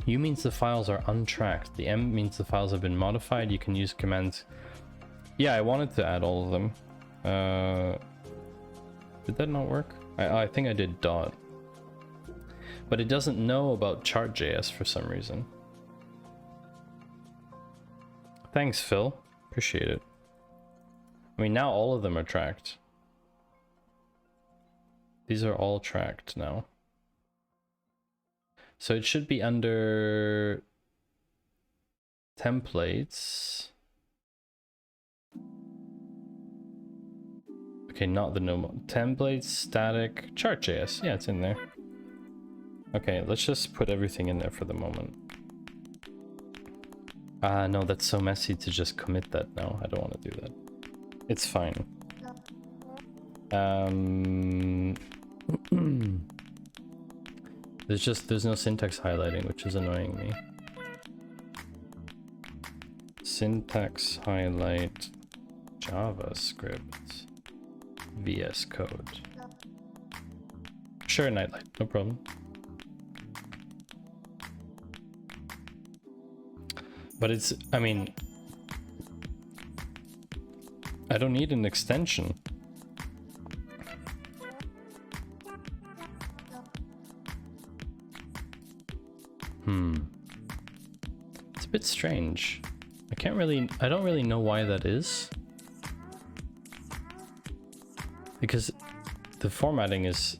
U means the files are untracked. The M means the files have been modified. You can use commands. Yeah, I wanted to add all of them. Did that not work? I think I did dot. But it doesn't know about chart.js for some reason. Thanks, Phil. Appreciate it. I mean, now all of them are tracked. These are all tracked now. So it should be under templates. Okay, not the normal templates, static, chart.js. Yeah, it's in there. Okay, let's just put everything in there for the moment. No, that's so messy to just commit that now. I don't want to do that. It's fine. There's no syntax highlighting, which is annoying me. Syntax highlight JavaScript VS Code. Sure, Nightlight, no problem. But it's, I mean, I don't need an extension. It's a bit strange. I don't really know why that is. Because the formatting is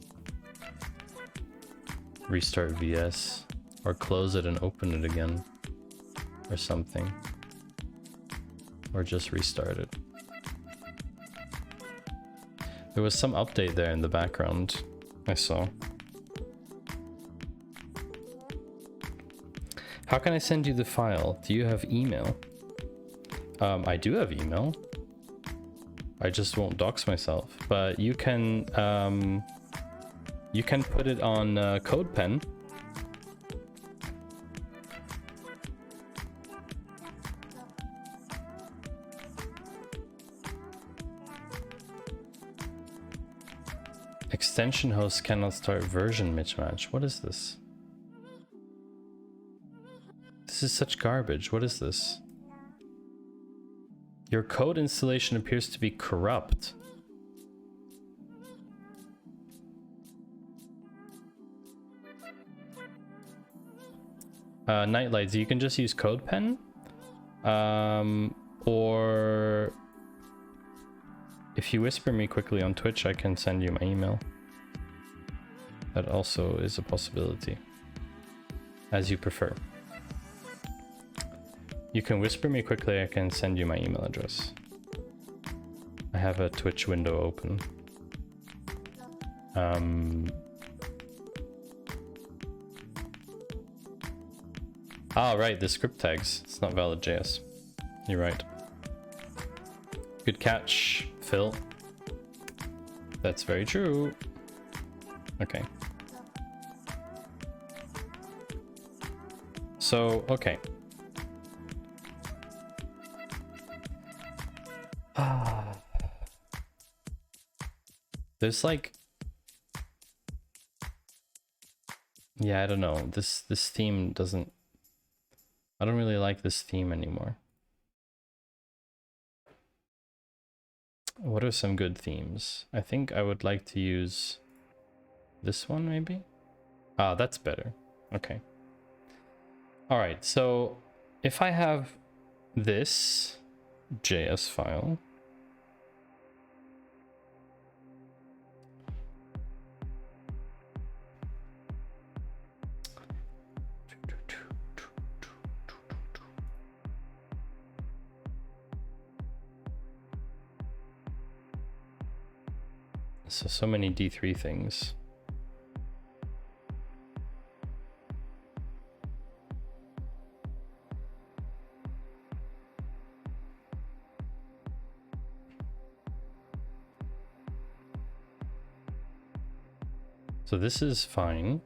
restart VS or close it and open it again or something. Or just restart it. There was some update there in the background I saw. How can I send you the file? Do you have email? I do have email. I just won't dox myself. But you can put it on CodePen. Extension host cannot start version mismatch. What is this? This is such garbage. What is this? Your code installation appears to be corrupt. Nightlights, you can just use CodePen. Or if you whisper me quickly on Twitch, I can send you my email. That also is a possibility. As you prefer. You can whisper me quickly, I can send you my email address. I have a Twitch window open. Right, the script tags. It's not valid JS. You're right. Good catch, Phil. That's very true. Okay. So, okay. There's like, yeah, I don't know. This theme doesn't, I don't really like this theme anymore. What are some good themes? I think I would like to use this one maybe. Ah, that's better. Okay. All right, so if I have this JS file, so many D3 things. So this is fine.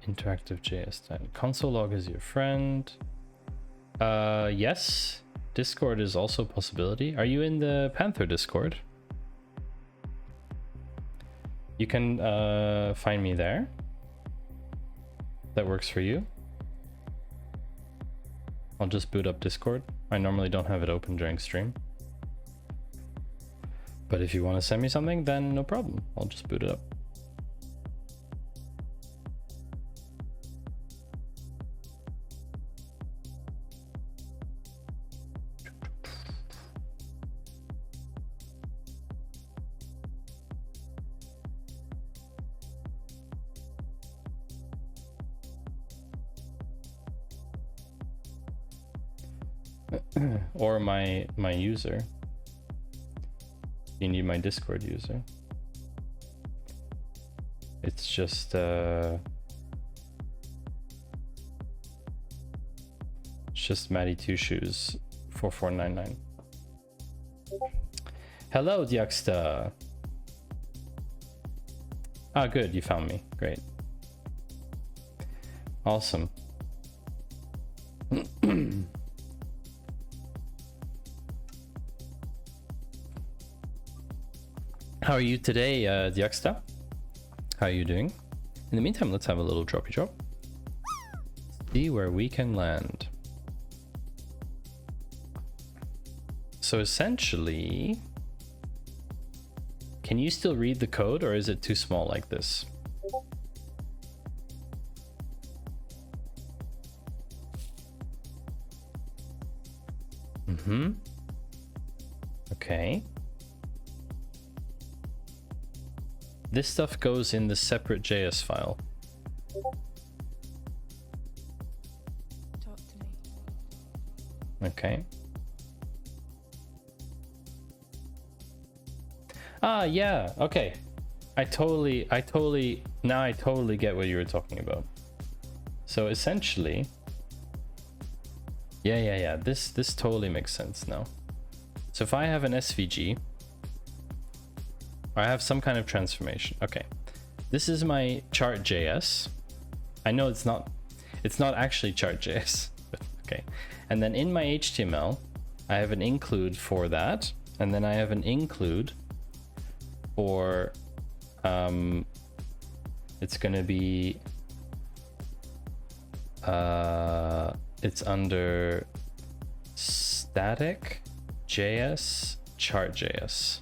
Interactive JS time. Console log is your friend. Yes. Discord is also a possibility. Are you in the Panther Discord? You can find me there. That works for you. I'll just boot up Discord. I normally don't have it open during stream. But if you want to send me something, then no problem. I'll just boot it up. Or my user. You need my Discord user. It's just Matty Two Shoes 4499. Hello, Diaksta. Ah, good, you found me. Great. Awesome. How are you today, Diaksta? How are you doing? In the meantime, let's have a little droppy drop. See where we can land. So essentially, can you still read the code, or is it too small like this? Okay. This stuff goes in the separate JS file. Talk to me. Okay. Ah, yeah. Okay. I totally get what you were talking about. So essentially, yeah. This totally makes sense now. So if I have an SVG, I have some kind of transformation. Okay, this is my chart.js. I know it's not actually chart.js, but okay. And then in my HTML, I have an include for that, and then I have an include for it's gonna be it's under static JS chart.js.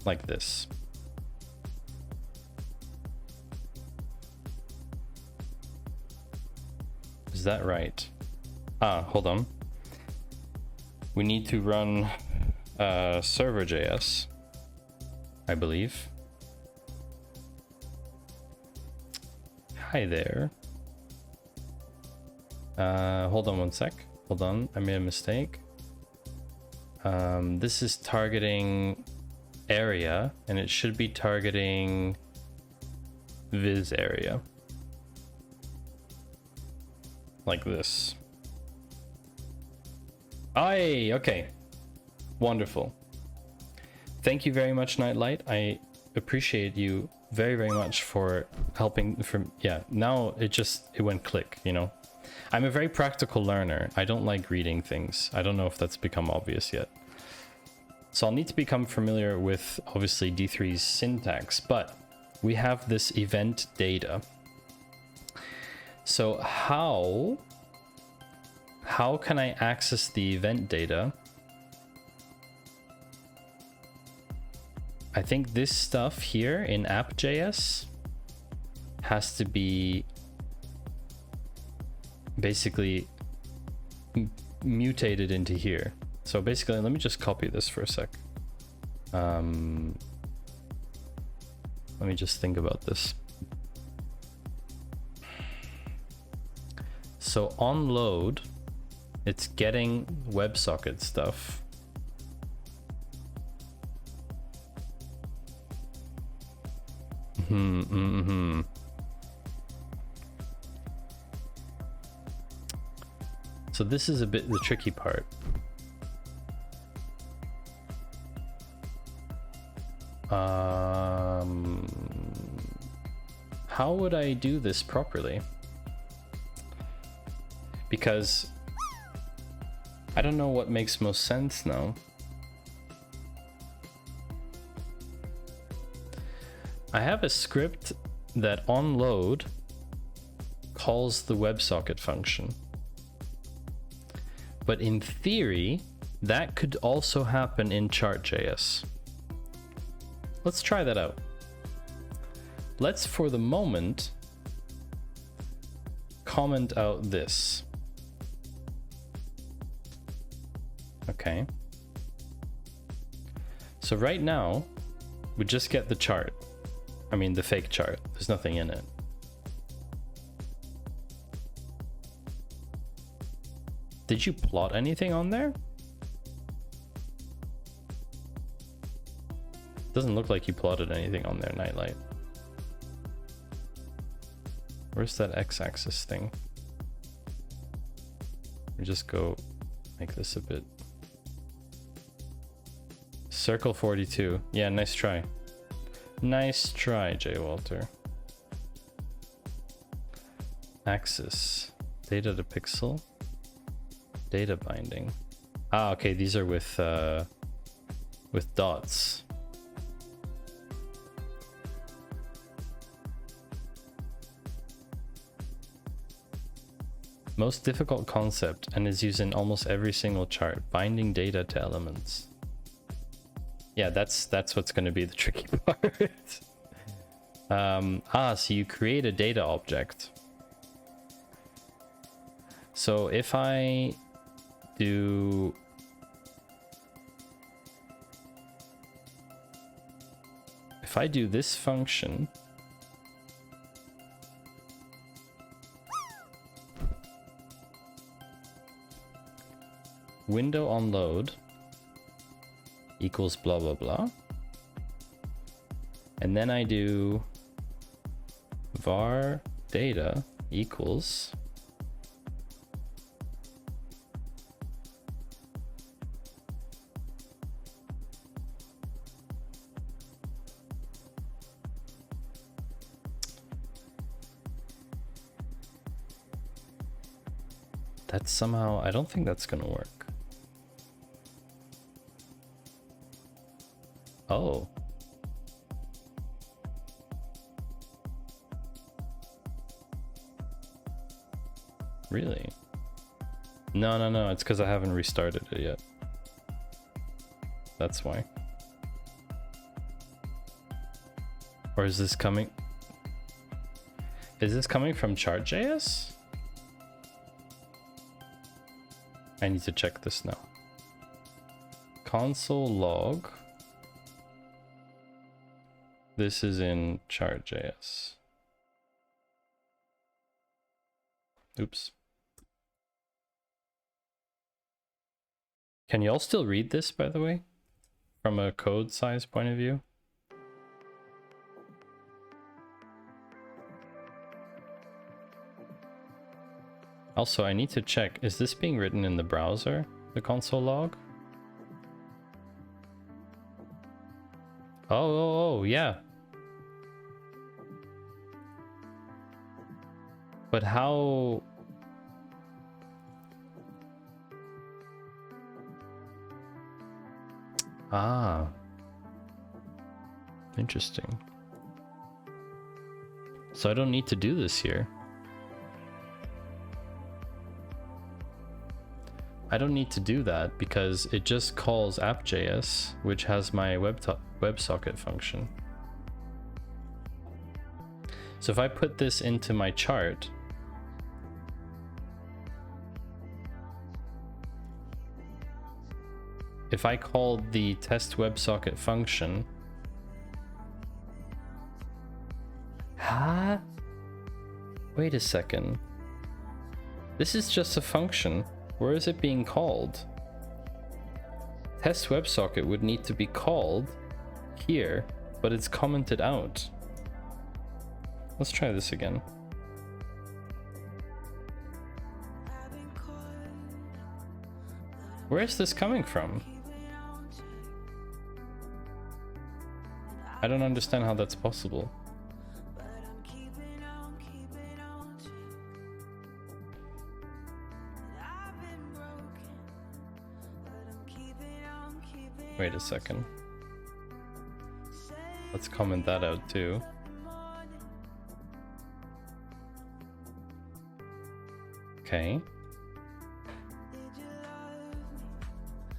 Like this. Is that right? Ah, hold on. We need to run server.js, I believe. Hi there. Hold on one sec. Hold on, I made a mistake. This is targeting area, and it should be targeting viz area. Like this. Aye, okay. Wonderful. Thank you very much, Nightlight. I appreciate you very, very much for helping. Yeah, now it went click, you know. I'm a very practical learner. I don't like reading things. I don't know if that's become obvious yet. So I'll need to become familiar with, obviously, D3's syntax, but we have this event data. So how can I access the event data I think this stuff here in app.js has to be basically mutated into here. So basically, let me just copy this for a sec. Let me just think about this. So on load, it's getting WebSocket stuff. So this is a bit the tricky part. How would I do this properly? Because I don't know what makes most sense now. I have a script that on load calls the WebSocket function. But in theory, that could also happen in chart.js. Let's try that out. Let's, for the moment, comment out this. Okay. So right now, we just get the chart. I mean, the fake chart. There's nothing in it. Did you plot anything on there? Doesn't look like you plotted anything on there, Nightlight. Where's that x-axis thing? We just go make this a bit. Circle 42. Yeah, nice try. Nice try, J. Walter. Axis. Data to pixel. Data binding. Ah, okay, these are with dots. Most difficult concept and is used in almost every single chart. Binding data to elements. Yeah, that's what's going to be the tricky part. So you create a data object. So if I do this function, window on load equals blah blah blah, and then I do var data equals that's somehow, I don't think that's gonna work. Oh. Really? No, it's because I haven't restarted it yet. That's why. Or is this coming? Is this coming from chart.js? I need to check this now. Console log. This is in chart.js. Oops. Can you all still read this, by the way? From a code size point of view? Also, I need to check, is this being written in the browser, the console log? Oh, yeah. But how... Ah. Interesting. So I don't need to do this here. I don't need to do that because it just calls app.js, which has my WebSocket function. So if I put this into my chart, if I call the test WebSocket function, huh? Wait a second. This is just a function. Where is it being called? Test WebSocket would need to be called here, but it's commented out. Let's try this again. Where is this coming from? I don't understand how that's possible. Wait a second. Let's comment that out too. Okay.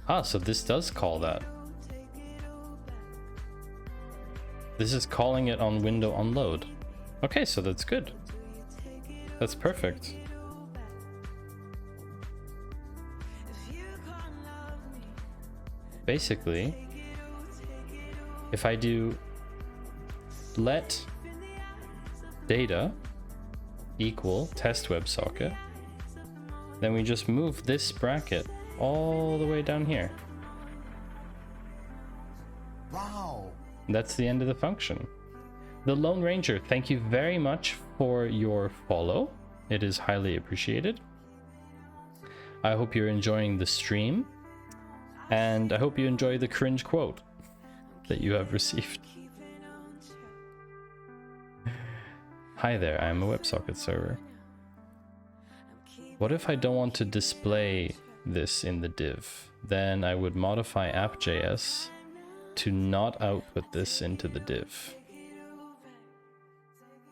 Ah, so this does call that. This is calling it on window unload. Okay, so that's good. That's perfect. Basically, if I do let data equal test WebSocket, then we just move this bracket all the way down here. Wow. That's the end of the function. The Lone Ranger, thank you very much for your follow. It is highly appreciated. I hope you're enjoying the stream, and I hope you enjoy the cringe quote that you have received. Hi there, I'm a WebSocket server. What if I don't want to display this in the div? Then I would modify app.js to not output this into the div.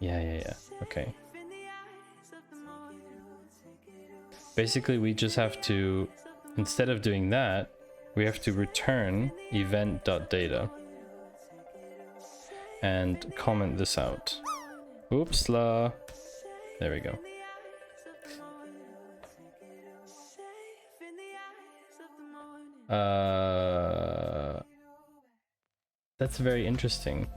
Yeah. Okay. Basically, we just have to, instead of doing that, we have to return event.data and comment this out. Oops la. There we go. That's very interesting.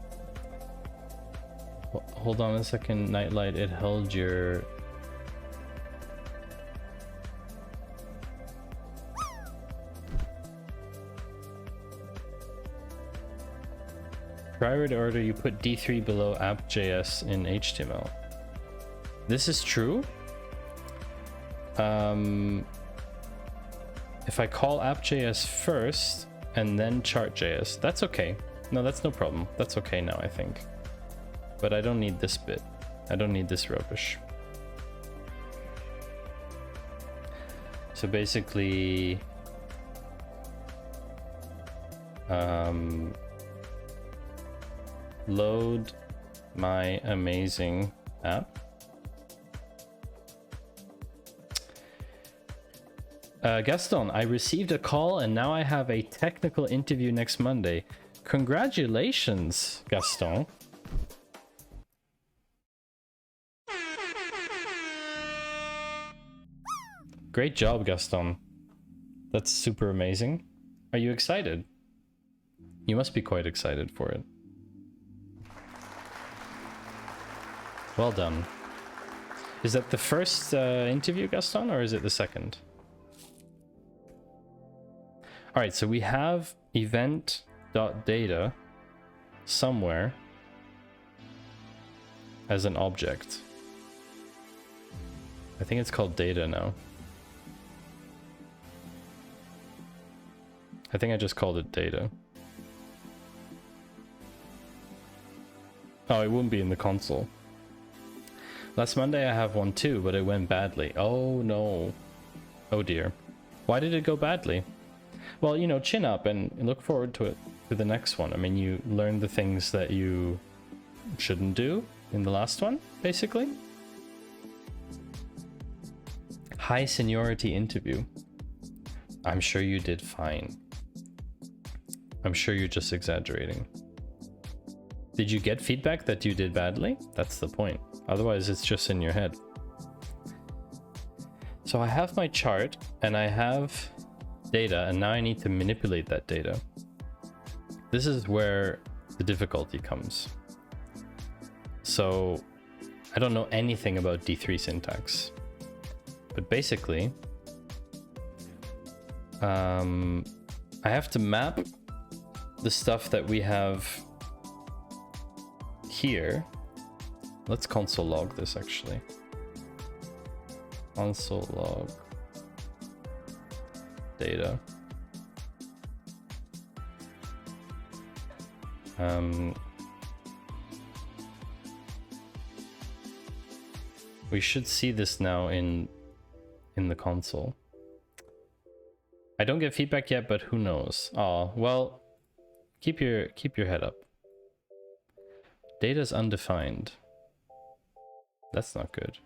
Hold on a second, Nightlight. It held your... Priority order, you put D3 below app.js in HTML. This is true. If I call app.js first and then chart.js, that's okay. No, that's no problem. That's okay now, I think. But I don't need this bit. I don't need this rubbish. So basically, load my amazing app. Gaston, I received a call and now I have a technical interview next Monday. Congratulations, Gaston. Great job, Gaston. That's super amazing. Are you excited? You must be quite excited for it. Well done. Is that the first interview, Gaston, or is it the second? All right, so we have event.data somewhere as an object. I think it's called data now. I think I just called it data. Oh, it wouldn't be in the console. Last Monday I have one too, but it went badly. Oh no. Oh dear. Why did it go badly? Well, you know, chin up and look forward to it, to the next one. I mean, you learned the things that you shouldn't do in the last one, basically. High seniority interview. I'm sure you did fine. I'm sure you're just exaggerating. Did you get feedback that you did badly? That's the point. Otherwise, it's just in your head. So I have my chart and I have data, and now I need to manipulate that data. This is where the difficulty comes. So I don't know anything about D3 syntax, but basically, I have to map the stuff that we have here. Let's console log this actually. Console log data. We should see this now in the console. I don't get feedback yet, but who knows? Oh, well, keep your head up. Data's undefined. That's not good.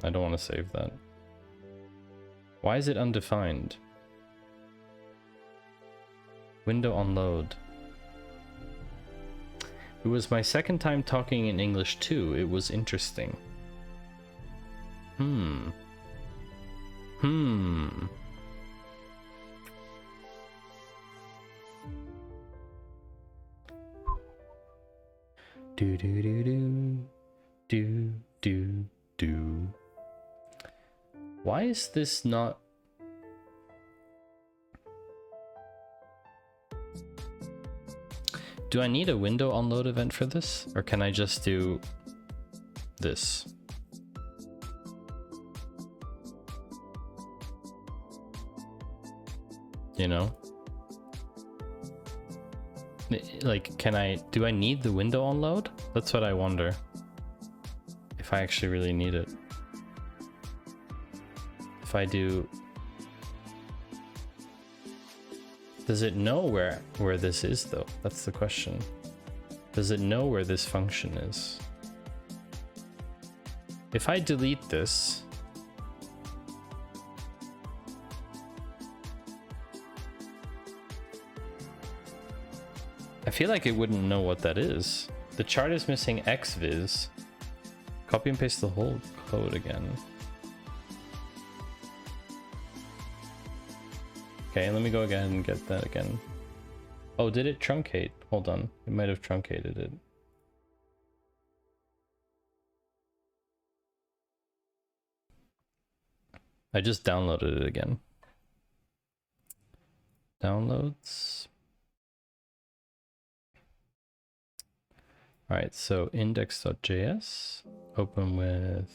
I don't want to save that. Why is it undefined? Window on load. It was my second time talking in English too. It was interesting. Do do do do do do do. Why is this not? Do I need a window onload event for this, or can I just do this? You know? Like, do I need the window onload? That's what I wonder. If I actually really need it. If I do, does it know where this is though? That's the question. Does it know where this function is? If I delete this, I feel like it wouldn't know what that is. The chart is missing xviz. Copy and paste the whole code again. Okay, let me go again and get that again. Oh, did it truncate? Hold on, it might have truncated it. I just downloaded it again. Downloads. All right, so index.js, open with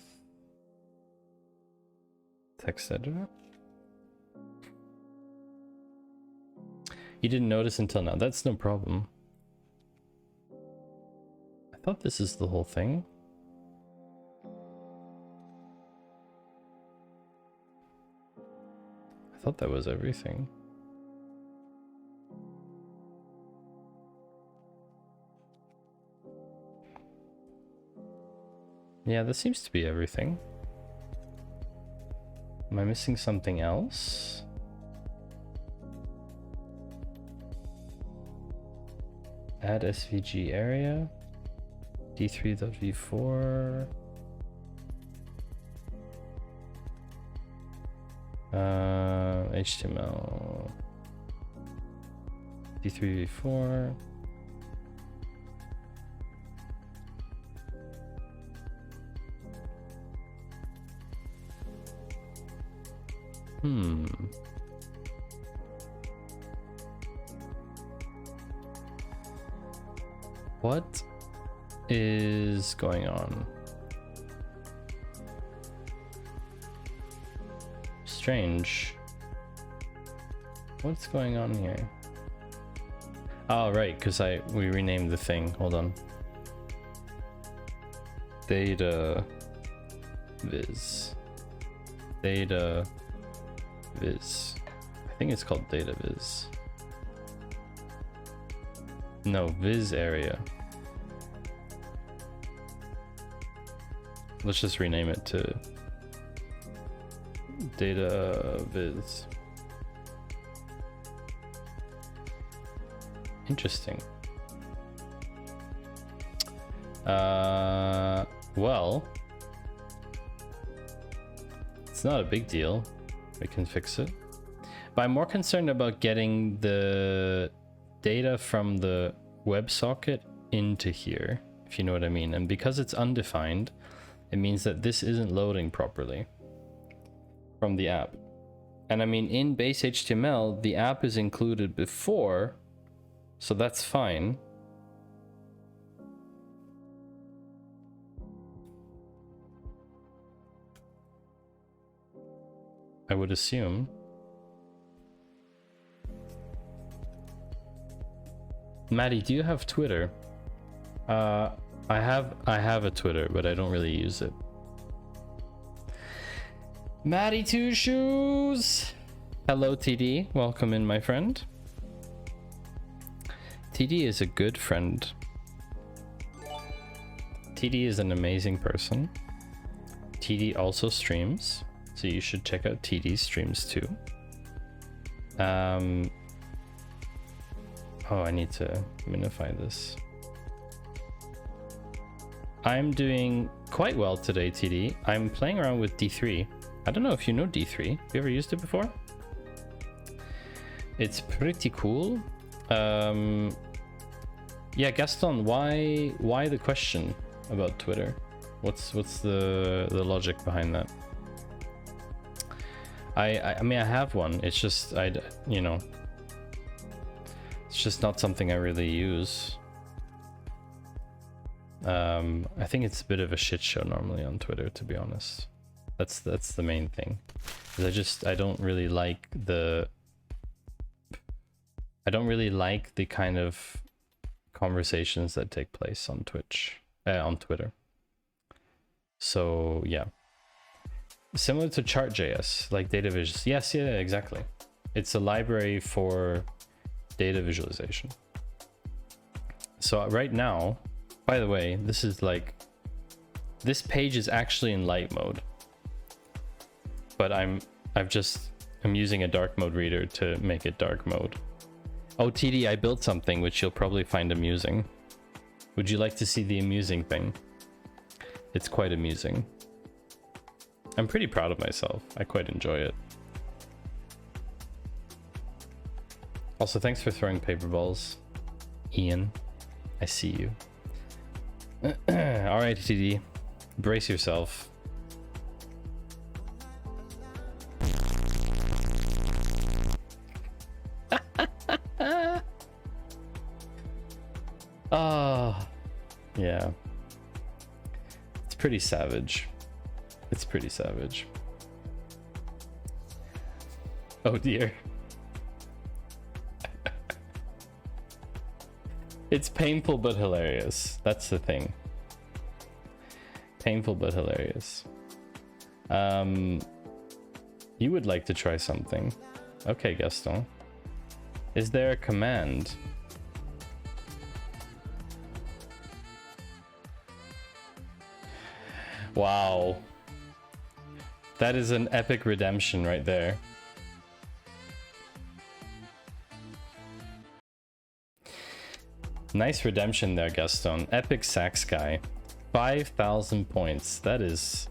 text editor. You didn't notice until now. That's no problem. I thought this is the whole thing. I thought that was everything. Yeah, this seems to be everything. Am I missing something else? Add SVG area. D3.v4. HTML. D3v4. What is going on? Strange. What's going on here? Oh, right, because we renamed the thing. Hold on. Data viz. Data viz. I think it's called data viz. No, viz area. Let's just rename it to Data viz. Interesting. Well, it's not a big deal. We can fix it. But I'm more concerned about getting the data from the WebSocket into here, if you know what I mean. And because it's undefined, it means that this isn't loading properly from the app. And I mean, in base HTML, the app is included before, so that's fine. I would assume. Maddie, do you have Twitter? I have a Twitter, but I don't really use it. Maddie Two Shoes! Hello TD, welcome in my friend. TD is a good friend. TD is an amazing person. TD also streams, so you should check out TD's streams too. Oh, I need to minify this. I'm doing quite well today, TD. I'm playing around with D3. I don't know if you know D3. Have you ever used it before? It's pretty cool. Yeah, Gaston, why the question about Twitter? What's the logic behind that? I mean, I have one. It's just you know, it's just not something I really use. I think it's a bit of a shit show normally on Twitter, to be honest. That's the main thing. I don't really like the kind of conversations that take place on on Twitter. So yeah, similar to Chart.js, like data visuals. Yes, yeah, exactly. It's a library for data visualization. So right now, by the way, this this page is actually in light mode, but I'm using a dark mode reader to make it dark mode. Oh, TD, I built something which you'll probably find amusing. Would you like to see the amusing thing? It's quite amusing. I'm pretty proud of myself. I quite enjoy it. Also, thanks for throwing paper balls, Ian. I see you. All right, TD, brace yourself. Oh, yeah. It's pretty savage. It's pretty savage. Oh dear. It's painful but hilarious. That's the thing. Painful but hilarious. You would like to try something. Okay, Gaston. Is there a command? Wow. That is an epic redemption right there. Nice redemption there, Gaston. Epic sax guy. 5,000 points. That is...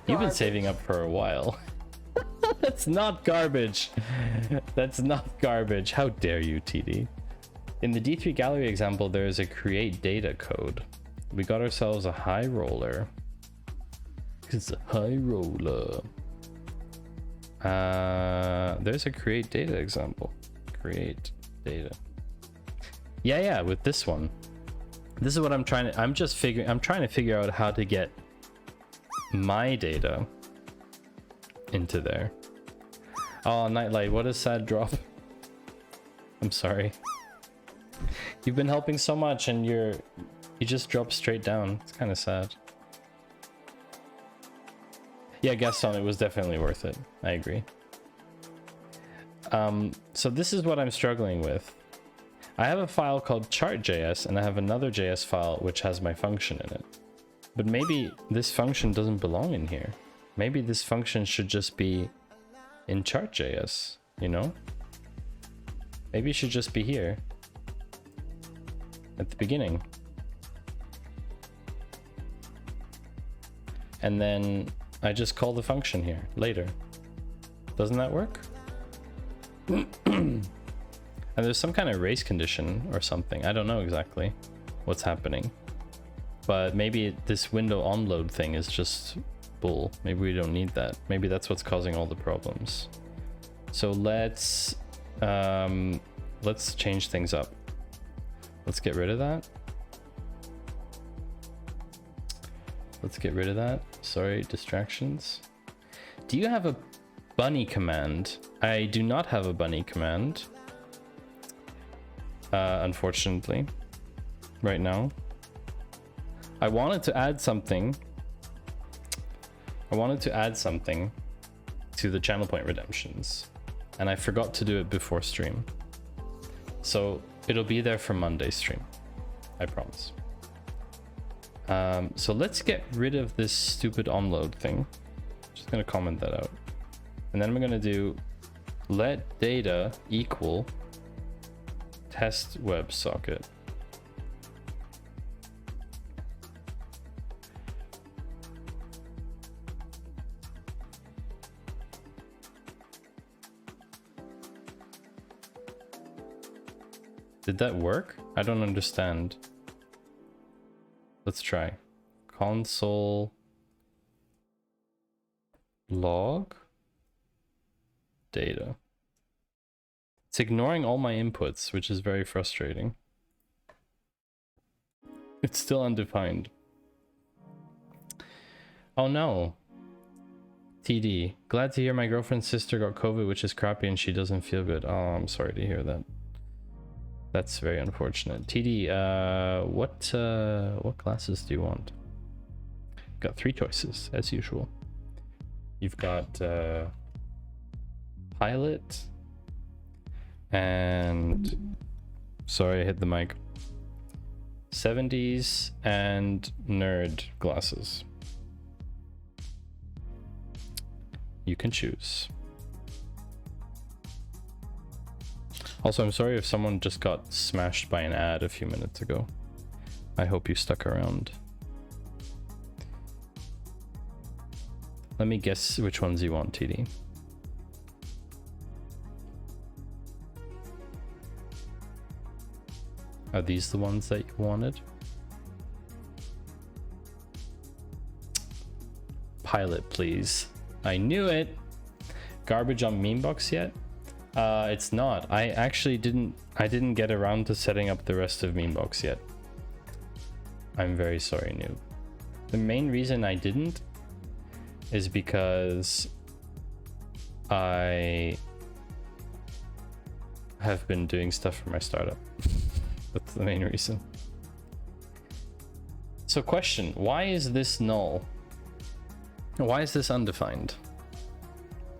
You've been saving up for a while. That's not garbage. That's not garbage. How dare you, TD? In the D3 gallery example, there is a create data code. We got ourselves a high roller. It's a high roller. There's a create data example. Create data. Yeah, with this one. This is what I'm trying to... I'm trying to figure out how to get my data into there. Oh, Nightlight, what a sad drop. I'm sorry. You've been helping so much and you just dropped straight down. It's kind of sad. Yeah, Gaston, it was definitely worth it. I agree. So this is what I'm struggling with. I have a file called chart.js and I have another JS file which has my function in it. But maybe this function doesn't belong in here. Maybe this function should just be in chart.js, you know? Maybe it should just be here at the beginning. And then I just call the function here later. Doesn't that work? And there's some kind of race condition or something. I don't know exactly what's happening. But maybe this window onload thing is just bull. Maybe we don't need that. Maybe that's what's causing all the problems. So let's change things up. Let's get rid of that. Let's get rid of that. Sorry, distractions. Do you have a bunny command? I do not have a bunny command. Unfortunately, right now. I wanted to add something. I wanted to add something to the channel point redemptions, and I forgot to do it before stream. So it'll be there for Monday stream. I promise. So let's get rid of this stupid onload thing. Just gonna comment that out. And then I'm gonna do let data equal test WebSocket. Did that work? I don't understand. Let's try. Console log data. It's ignoring all my inputs, which is very frustrating. It's still undefined. Oh no. TD. Glad to hear my girlfriend's sister got COVID, which is crappy, and she doesn't feel good. Oh, I'm sorry to hear that. That's very unfortunate. TD, what classes do you want? Got 3 choices, as usual. You've got pilot and sorry, I hit the mic. 70s and nerd classes. You can choose. Also, I'm sorry if someone just got smashed by an ad a few minutes ago. I hope you stuck around. Let me guess which ones you want, TD. Are these the ones that you wanted? Pilot, please. I knew it. Garbage on Memebox yet? It's not. I actually didn't get around to setting up the rest of Memebox yet. I'm very sorry, noob. The main reason I didn't is because I have been doing stuff for my startup. That's the main reason. So question, why is this null? Why is this undefined?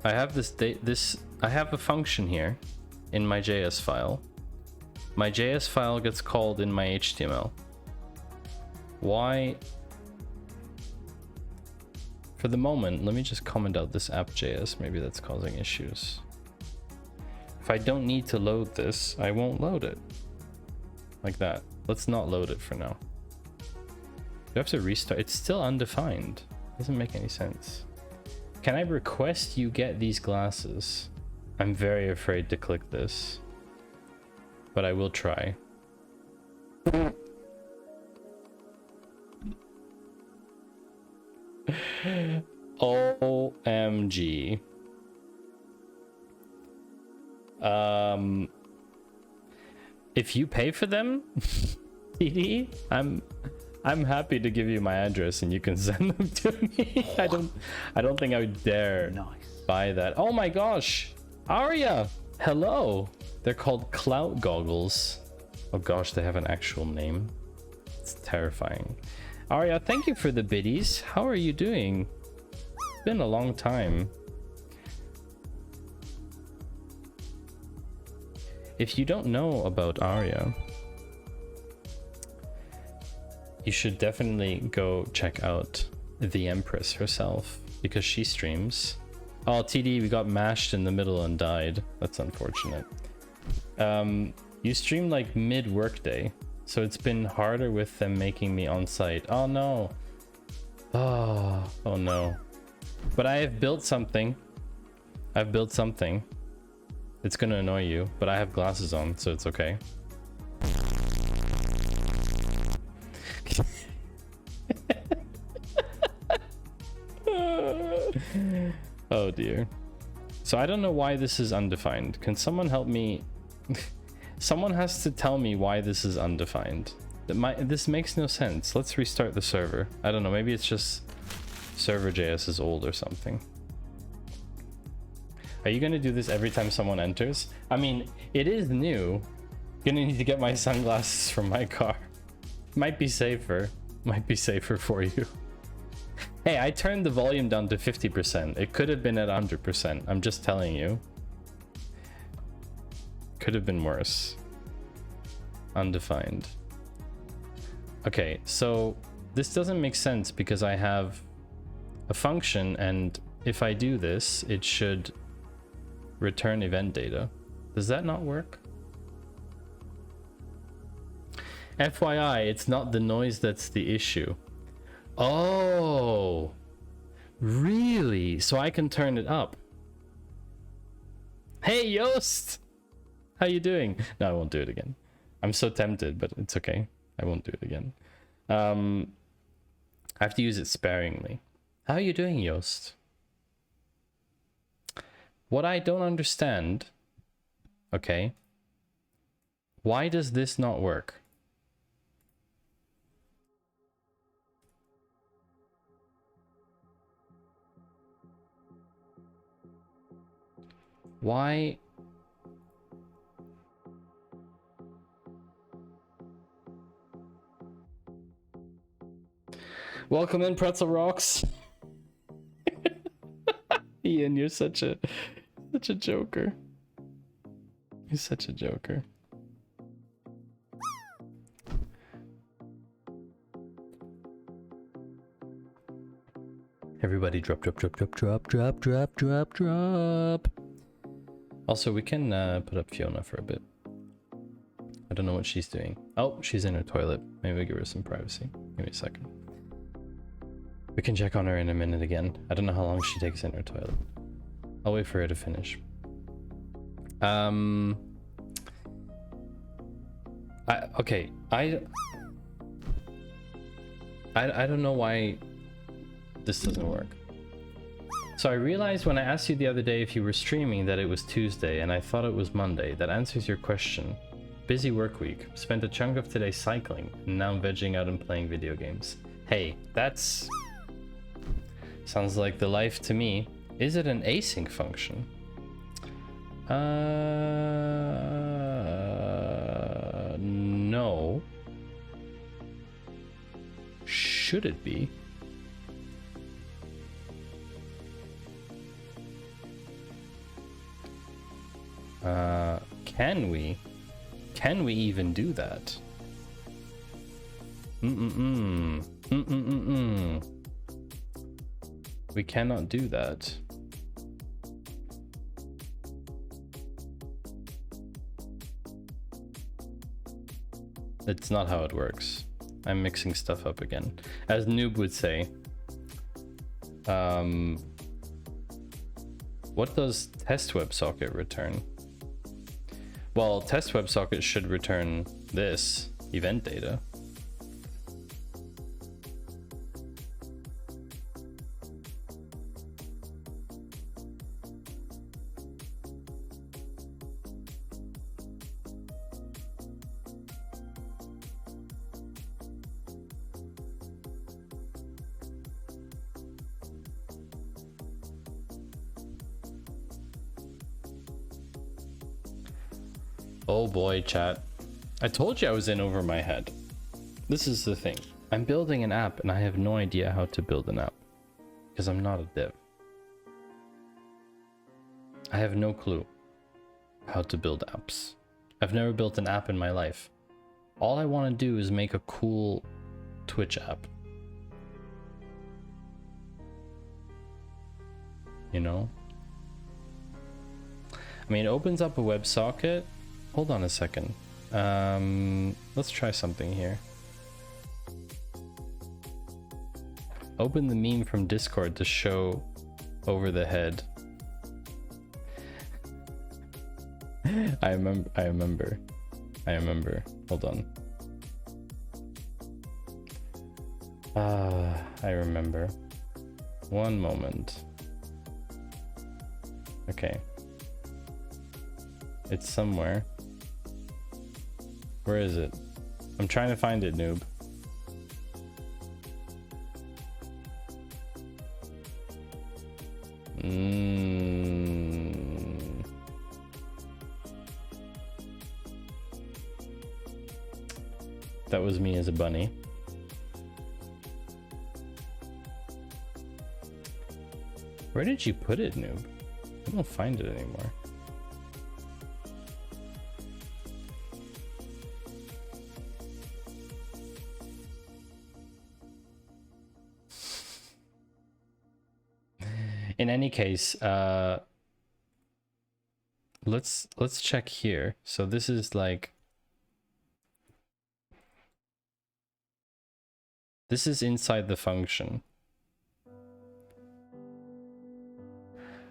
I have I have a function here in my JS file. My JS file gets called in my HTML. Why? For the moment, let me just comment out this app.js. Maybe that's causing issues. If I don't need to load this, I won't load it. Like that. Let's not load it for now. You have to restart. It's still undefined. Doesn't make any sense. Can I request you get these glasses? I'm very afraid to click this, but I will try. OMG. If you pay for them, TD, I'm happy to give you my address and you can send them to me. I don't think I would dare buy that. Oh my gosh, Aria, hello. They're called clout goggles. Oh gosh, they have an actual name. It's terrifying. Aria, thank you for the biddies. How are you doing? It's been a long time. If you don't know about Aria, you should definitely go check out the Empress herself. because she streams. Oh, TD, we got mashed in the middle and died. That's unfortunate. You streamed like mid-workday, so it's been harder with them making me on site. Oh no. Oh no. But I have built something. I've built something. It's gonna annoy you, but I have glasses on, so it's okay. Oh dear. So I don't know why this is undefined. Can someone help me? Someone has to tell me why this is undefined. This makes no sense. Let's restart the server. I don't know, maybe it's just server.js is old or something. Are you gonna do this every time someone enters? I mean, it is new. Gonna need to get my sunglasses from my car. Might be safer. Might be safer for you. Hey, I turned the volume down to 50%. It could have been at 100%. I'm just telling you. Could have been worse. Undefined. Okay, so this doesn't make sense because I have a function, and if I do this, it should return event data. Does that not work? FYI, it's not the noise that's the issue. Oh, really? So I can turn it up. Hey, Yost! How you doing? No, I won't do it again. I'm so tempted, but it's okay. I won't do it again. I have to use it sparingly. How are you doing, Yost? What I don't understand... Okay. Why does this not work? Why? Welcome in, Pretzel Rocks. Ian, you're such a joker. You're such a joker. Everybody drop. Also, we can put up Fiona for a bit. I don't know what she's doing. Oh, she's in her toilet. Maybe we give her some privacy. Give me a second. We can check on her in a minute again. I don't know how long she takes in her toilet. I'll wait for her to finish. Okay. I don't know why this doesn't work. So I realized when I asked you the other day if you were streaming that it was Tuesday, and I thought it was Monday. That answers your question. Busy work week. Spent a chunk of today cycling, and now I'm vegging out and playing video games. Hey, that's... sounds like the life to me. Is it an async function? No. Should it be? Can we even do that? We cannot do that. That's not how it works. I'm mixing stuff up again. As Noob would say, what does test WebSocket return? Well, test WebSocket should return this event data. Oh boy, chat. I told you I was in over my head. This is the thing. I'm building an app and I have no idea how to build an app. Because I'm not a dev. I have no clue how to build apps. I've never built an app in my life. All I want to do is make a cool Twitch app. you know? I mean, it opens up a WebSocket. Hold on a second. Let's try something here. Open the meme from Discord to show over the head. I remember. Hold on. I remember. One moment. Okay. It's somewhere. Where is it? I'm trying to find it, noob. That was me as a bunny. Where did you put it, noob? I don't find it anymore. In any case, let's check here. So this is like, this is inside the function.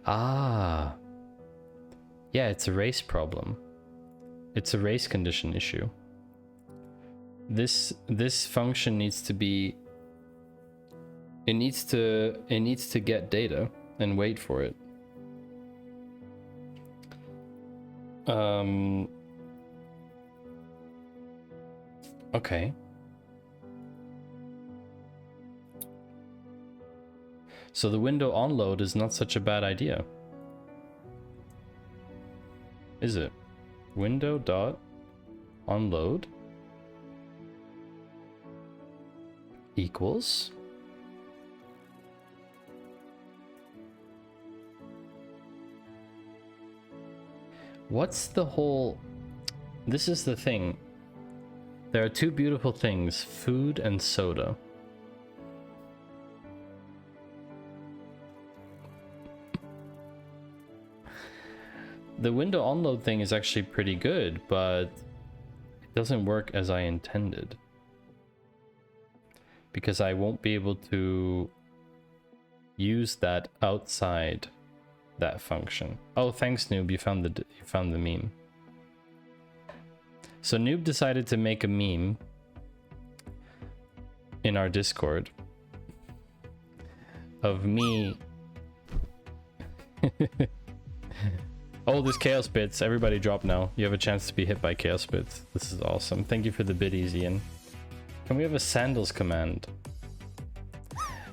Ah, yeah, it's a race problem. It's a race condition issue. This function needs to be, it needs to get data and wait for it. Okay. So the window onload is not such a bad idea. Is it? Window dot onload equals what's the whole... This is the thing. There are two beautiful things, food and soda. The window onload thing is actually pretty good, but it doesn't work as I intended. Because I won't be able to use that outside that function. Oh, thanks, Noob. You found the meme. So Noob decided to make a meme in our Discord of me. Oh, there's Chaos Bits. Everybody drop now. You have a chance to be hit by Chaos Bits. This is awesome. Thank you for the biddies, Ian. Can we have a sandals command?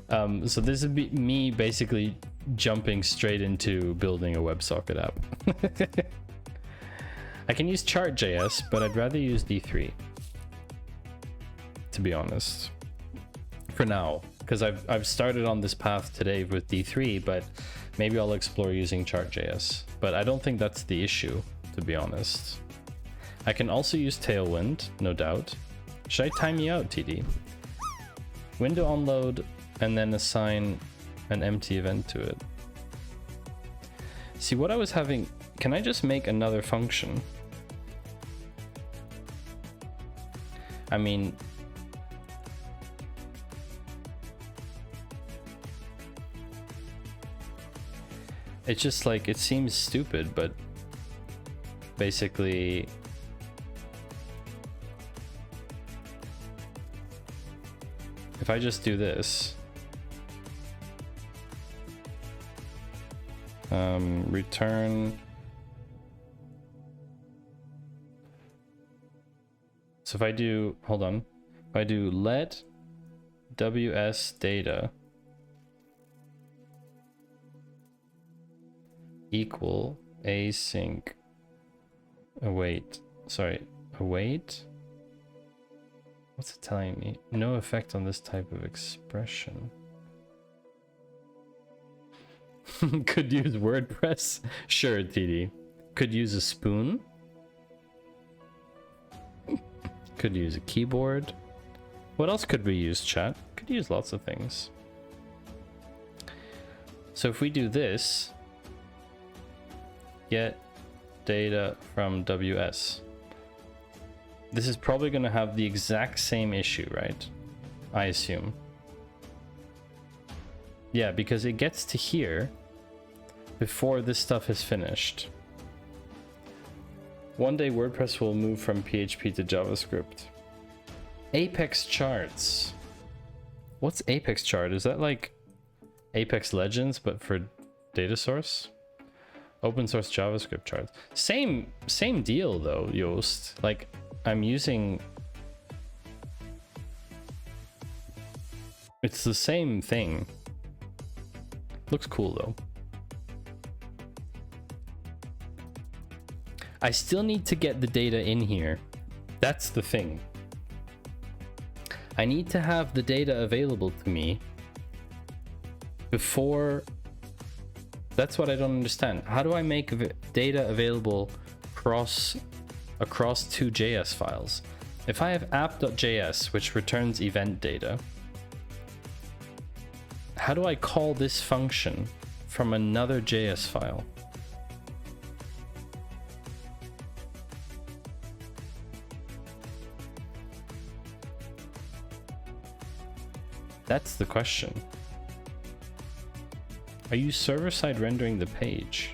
So this is me basically jumping straight into building a WebSocket app. I can use chart.js, but I'd rather use D3. To be honest. For now. Because I've started on this path today with D3, but maybe I'll explore using chart.js. But I don't think that's the issue, to be honest. I can also use Tailwind, no doubt. Should I time you out, TD? Window onload, and then assign an empty event to it. See, what I was having... Can I just make another function? I mean... It's just like, it seems stupid, but basically... If I just do this... return... So if I do, hold on, if I do let ws data equal async await, await, what's it telling me? No effect on this type of expression. Could use WordPress? Sure, TD. Could use a spoon. Could use a keyboard. What else could we use, chat? Could use lots of things. So if we do this, get data from WS, this is probably going to have the exact same issue, right? I assume. Yeah, because it gets to here before this stuff is finished. One day WordPress will move from PHP to JavaScript. Apex charts. What's Apex chart? Is that like Apex Legends but for data source? Open source JavaScript charts. Same deal though, Yoast. Like I'm using, it's the same thing. Looks cool though. I still need to get the data in here. That's the thing. I need to have the data available to me before. That's what I don't understand. How do I make data available across two JS files? If I have app.js, which returns event data, how do I call this function from another JS file? That's the question. Are you server-side rendering the page?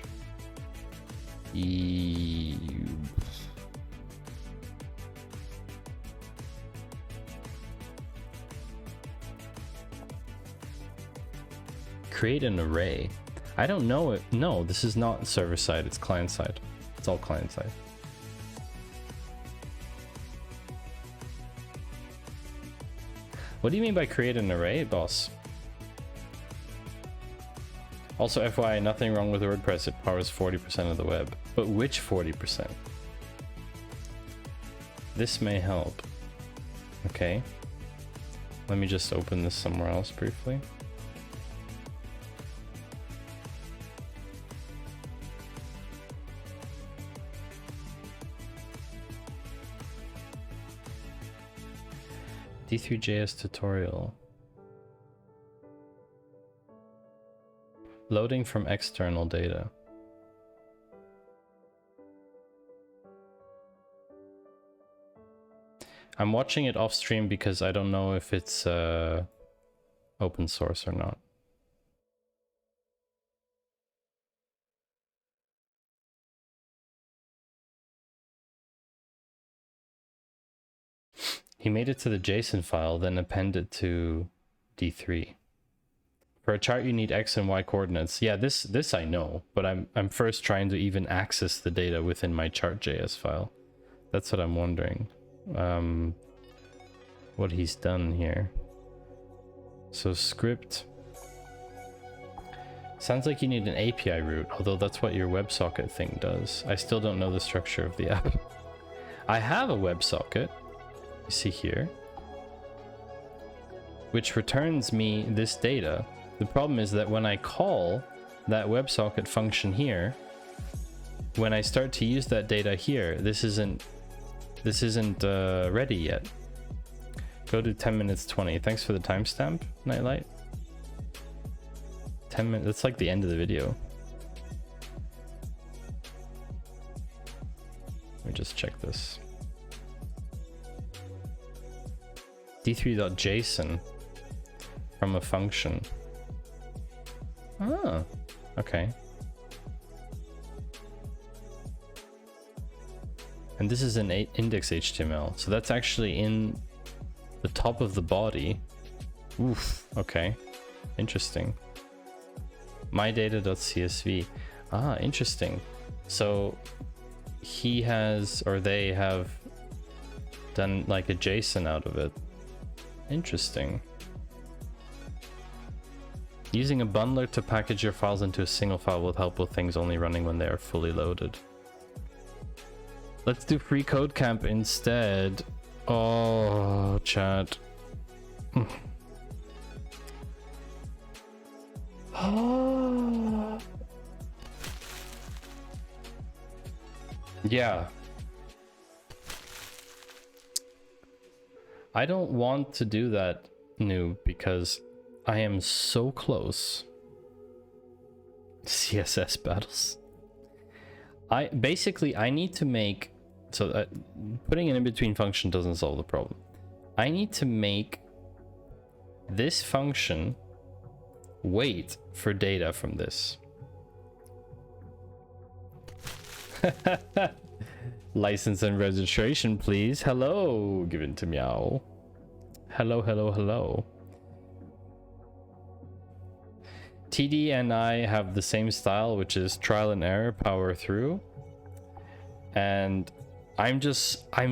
Create an array. I don't know it. No, this is not server-side, it's client-side. It's all client-side. What do you mean by create an array, boss? Also, FYI, nothing wrong with WordPress. It powers 40% of the web. But which 40%? This may help. Okay. Let me just open this somewhere else briefly. D3JS tutorial. Loading from external data. I'm watching it off stream because I don't know if it's open source or not. He made it to the JSON file, then appended to D3. For a chart, you need X and Y coordinates. Yeah, this I know, but I'm first trying to even access the data within my chart.js file. That's what I'm wondering. What he's done here. So script. Sounds like you need an API route, although that's what your WebSocket thing does. I still don't know the structure of the app. I have a WebSocket. You see here, which returns me this data. The problem is that when I call that WebSocket function here, when I start to use that data here, this isn't ready yet. Go to 10 minutes 20. Thanks for the timestamp, Nightlight. 10 minutes. That's like the end of the video. Let me just check this. D3.json from a function. Ah, okay. And this is an index HTML, so that's actually in the top of the body. Oof, okay. Interesting. mydata.csv. Ah, interesting. So he has, or they have done like a JSON out of it. Interesting. Using a bundler to package your files into a single file will help with things only running when they are fully loaded. Let's do free code camp instead. Oh, chat. Yeah. I don't want to do that, noob, because I am so close CSS battles. I need to make, so putting an in-between function doesn't solve the problem. I need to make this function wait for data from this. License and registration, please. Hello, given to meow. Hello, hello, hello. TD and I have the same style, which is trial and error, power through. And I'm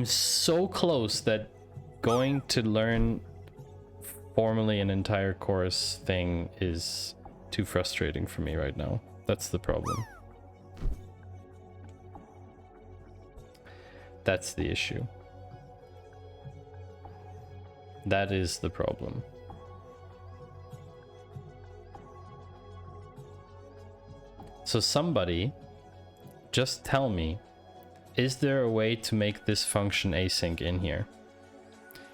so close that going to learn formally an entire course thing is too frustrating for me right now. That's the problem. That's the issue. That is the problem. So somebody just tell me, is there a way to make this function async in here?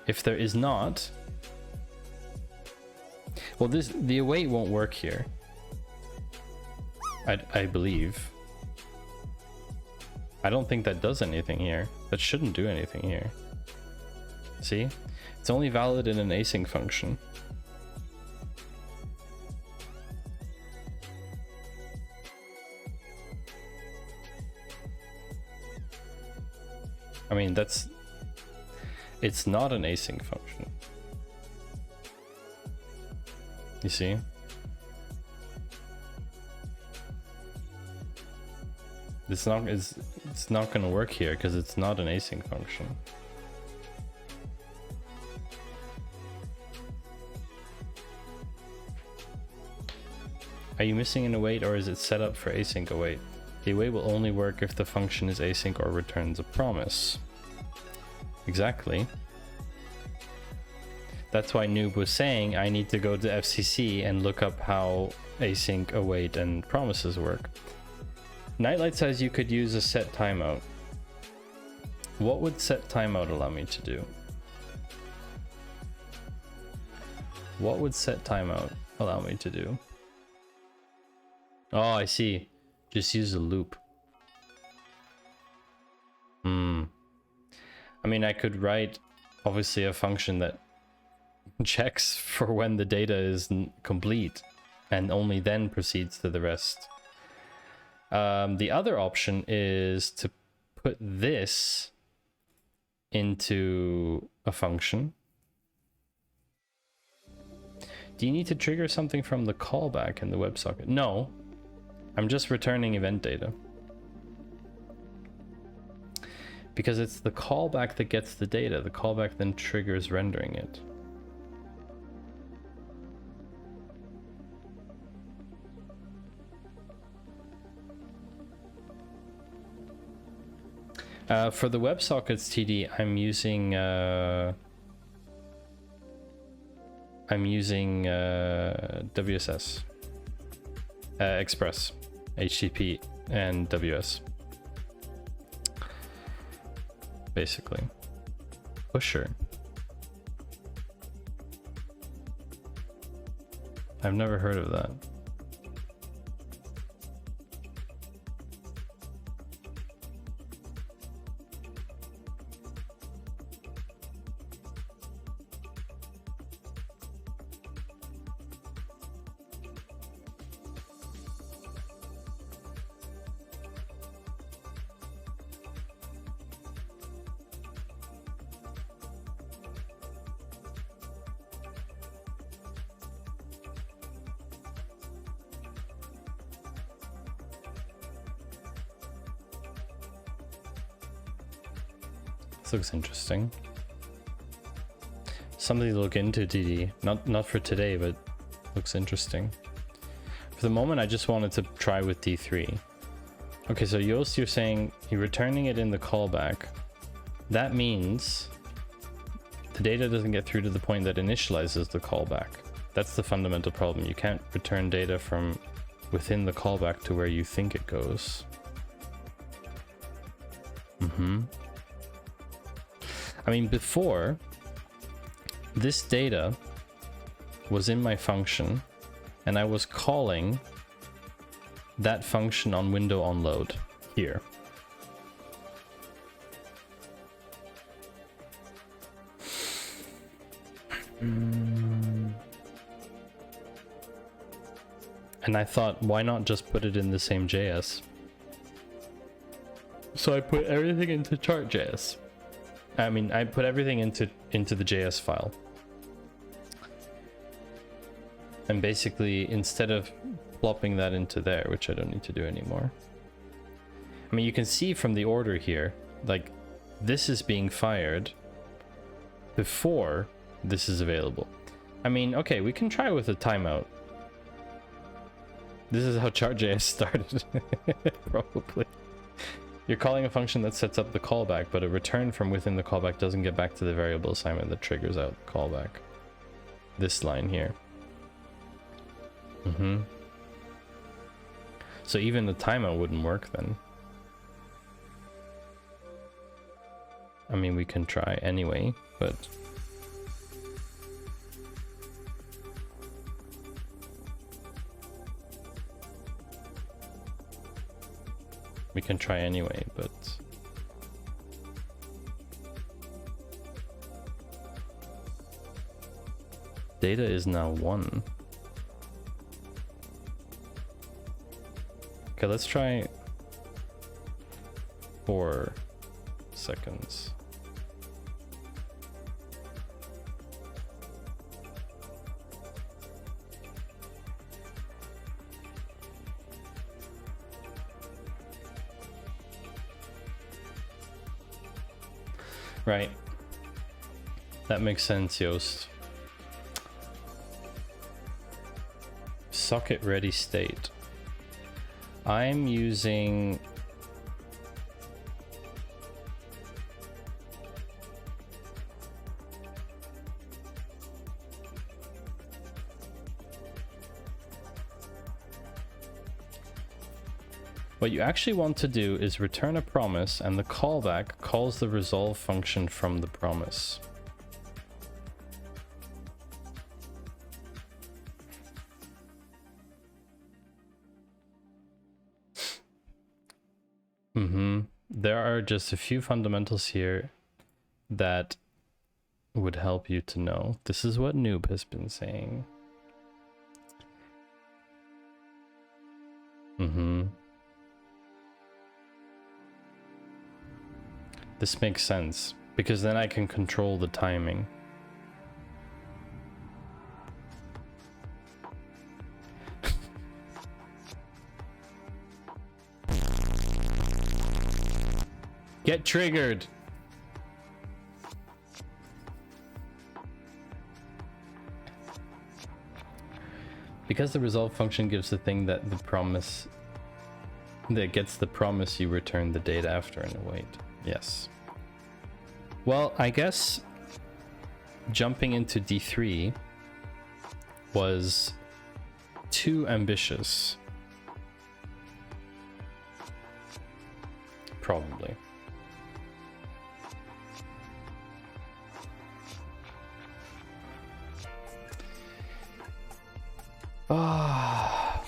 If there is not, well, the await won't work here. I believe. I don't think that does anything here. That shouldn't do anything here. See? It's only valid in an async function. I mean, it's not an async function. You see? It's not going to work here because it's not an async function. Are you missing an await, or is it set up for async await? The await will only work if the function is async or returns a promise. Exactly. That's why Noob was saying I need to go to FCC and look up how async, await, and promises work. Nightlight says you could use a set timeout. What would set timeout allow me to do? What would set timeout allow me to do? Oh, I see. Just use a loop. I mean, I could write obviously a function that checks for when the data is complete and only then proceeds to the rest. The other option is to put this into a function. Do you need to trigger something from the callback in the WebSocket? No, I'm just returning event data. Because it's the callback that gets the data. The callback then triggers rendering it. For the WebSockets TD, I'm using WSS, Express, HTTP, and WS. Basically, Pusher. I've never heard of that. This looks interesting. Something to look into, DD. Not for today, but looks interesting. For the moment, I just wanted to try with D3. Okay, so Yoast, you're saying you're returning it in the callback. That means the data doesn't get through to the point that initializes the callback. That's the fundamental problem. You can't return data from within the callback to where you think it goes. I mean, before, this data was in my function, and I was calling that function on window onload here. And I thought, why not just put it in the same JS? So I put everything into chart.js. I mean, I put everything into the JS file. And basically, instead of plopping that into there, which I don't need to do anymore. I mean, you can see from the order here, like, this is being fired before this is available. I mean, okay, we can try with a timeout. This is how chart.js started, probably. You're calling a function that sets up the callback, but a return from within the callback doesn't get back to the variable assignment that triggers out the callback. This line here. So even the timeout wouldn't work then. I mean, we can try anyway, but... we can try anyway, but... data is now 1. Okay, let's try 4 seconds. Right. That makes sense, Yoast. Socket ready state. I'm using... what you actually want to do is return a promise, and the callback calls the resolve function from the promise. There are just a few fundamentals here that would help you to know. This is what Noob has been saying. This makes sense, because then I can control the timing. Get triggered! Because the resolve function gives the thing that the promise... that gets the promise, you return the data after and await. Yes. Well, I guess jumping into D3 was too ambitious. Probably. Ah.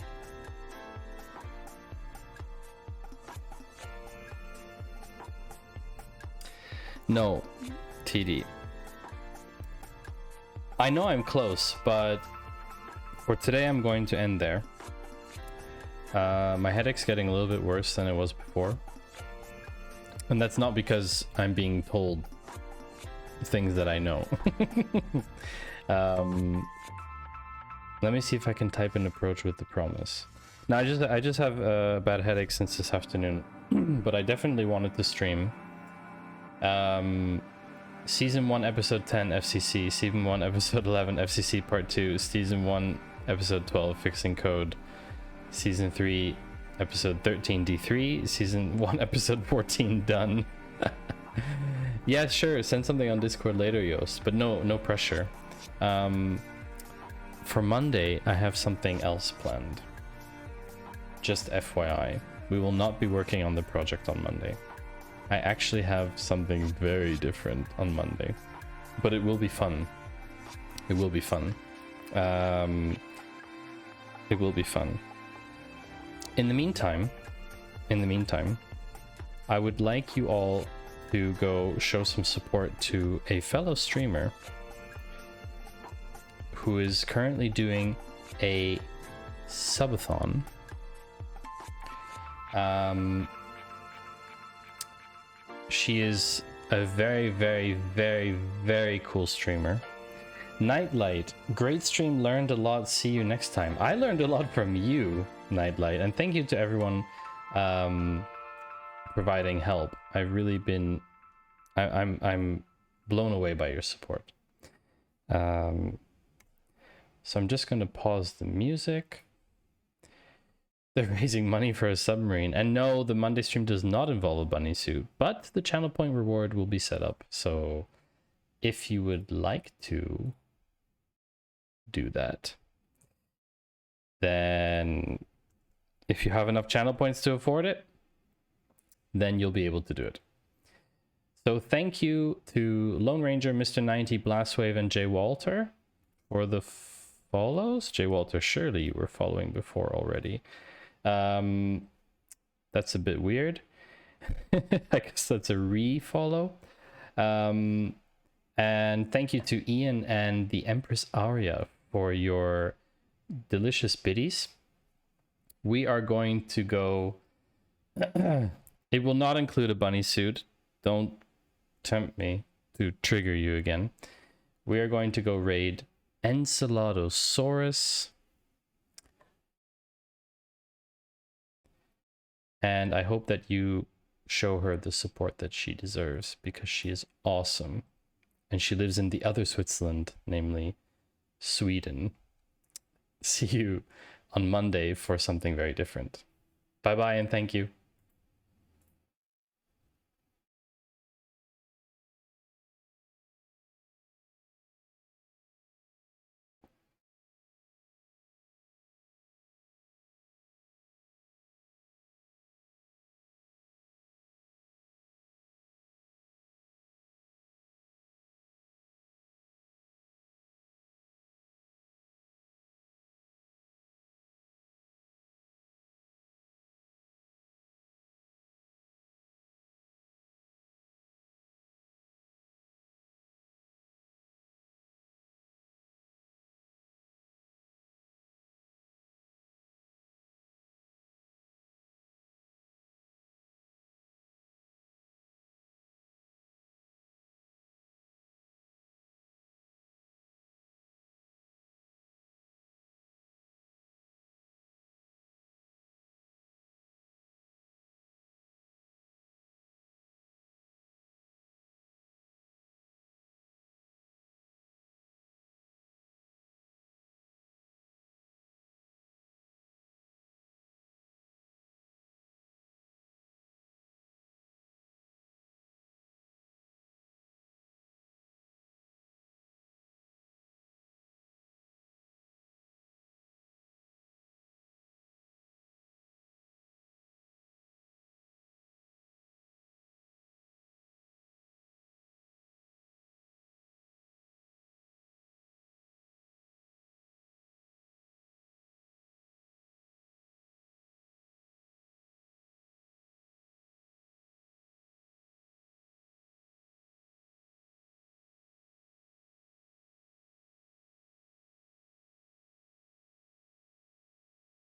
No, TD. I know I'm close, but for today I'm going to end there. My headache's getting a little bit worse than it was before. And that's not because I'm being told things that I know. Let me see if I can type an approach with the promise. Now I just have a bad headache since this afternoon, but I definitely wanted to stream. Season 1 episode 10 FCC, Season 1 episode 11 FCC part 2, Season 1 episode 12 fixing code, Season 3 episode 13 D3, Season 1 episode 14 done. Yeah, sure, send something on Discord later, Yost, but no pressure. For Monday, I have something else planned. Just FYI, we will not be working on the project on Monday. I actually have something very different on Monday, but it will be fun. It will be fun. It will be fun. In the meantime, I would like you all to go show some support to a fellow streamer who is currently doing a subathon. She is a very, very, very, very cool streamer. Nightlight, great stream, learned a lot. See you next time. I learned a lot from you, Nightlight, and thank you to everyone providing help. I've really been, I'm blown away by your support. So I'm just going to pause the music. They're raising money for a submarine. And no, the Monday stream does not involve a bunny suit, but the channel point reward will be set up. So if you would like to do that, then if you have enough channel points to afford it, then you'll be able to do it. So thank you to Lone Ranger, Mr. 90, Blastwave, and Jay Walter for the follows. Jay Walter, surely you were following before already. That's a bit weird. I guess that's a re-follow. And thank you to Ian and the Empress Aria for your delicious biddies. We are going to go... It will not include a bunny suit. Don't tempt me to trigger you again. We are going to go raid Enceladossaurus. And I hope that you show her the support that she deserves, because she is awesome. And she lives in the other Switzerland, namely Sweden. See you on Monday for something very different. Bye-bye and thank you.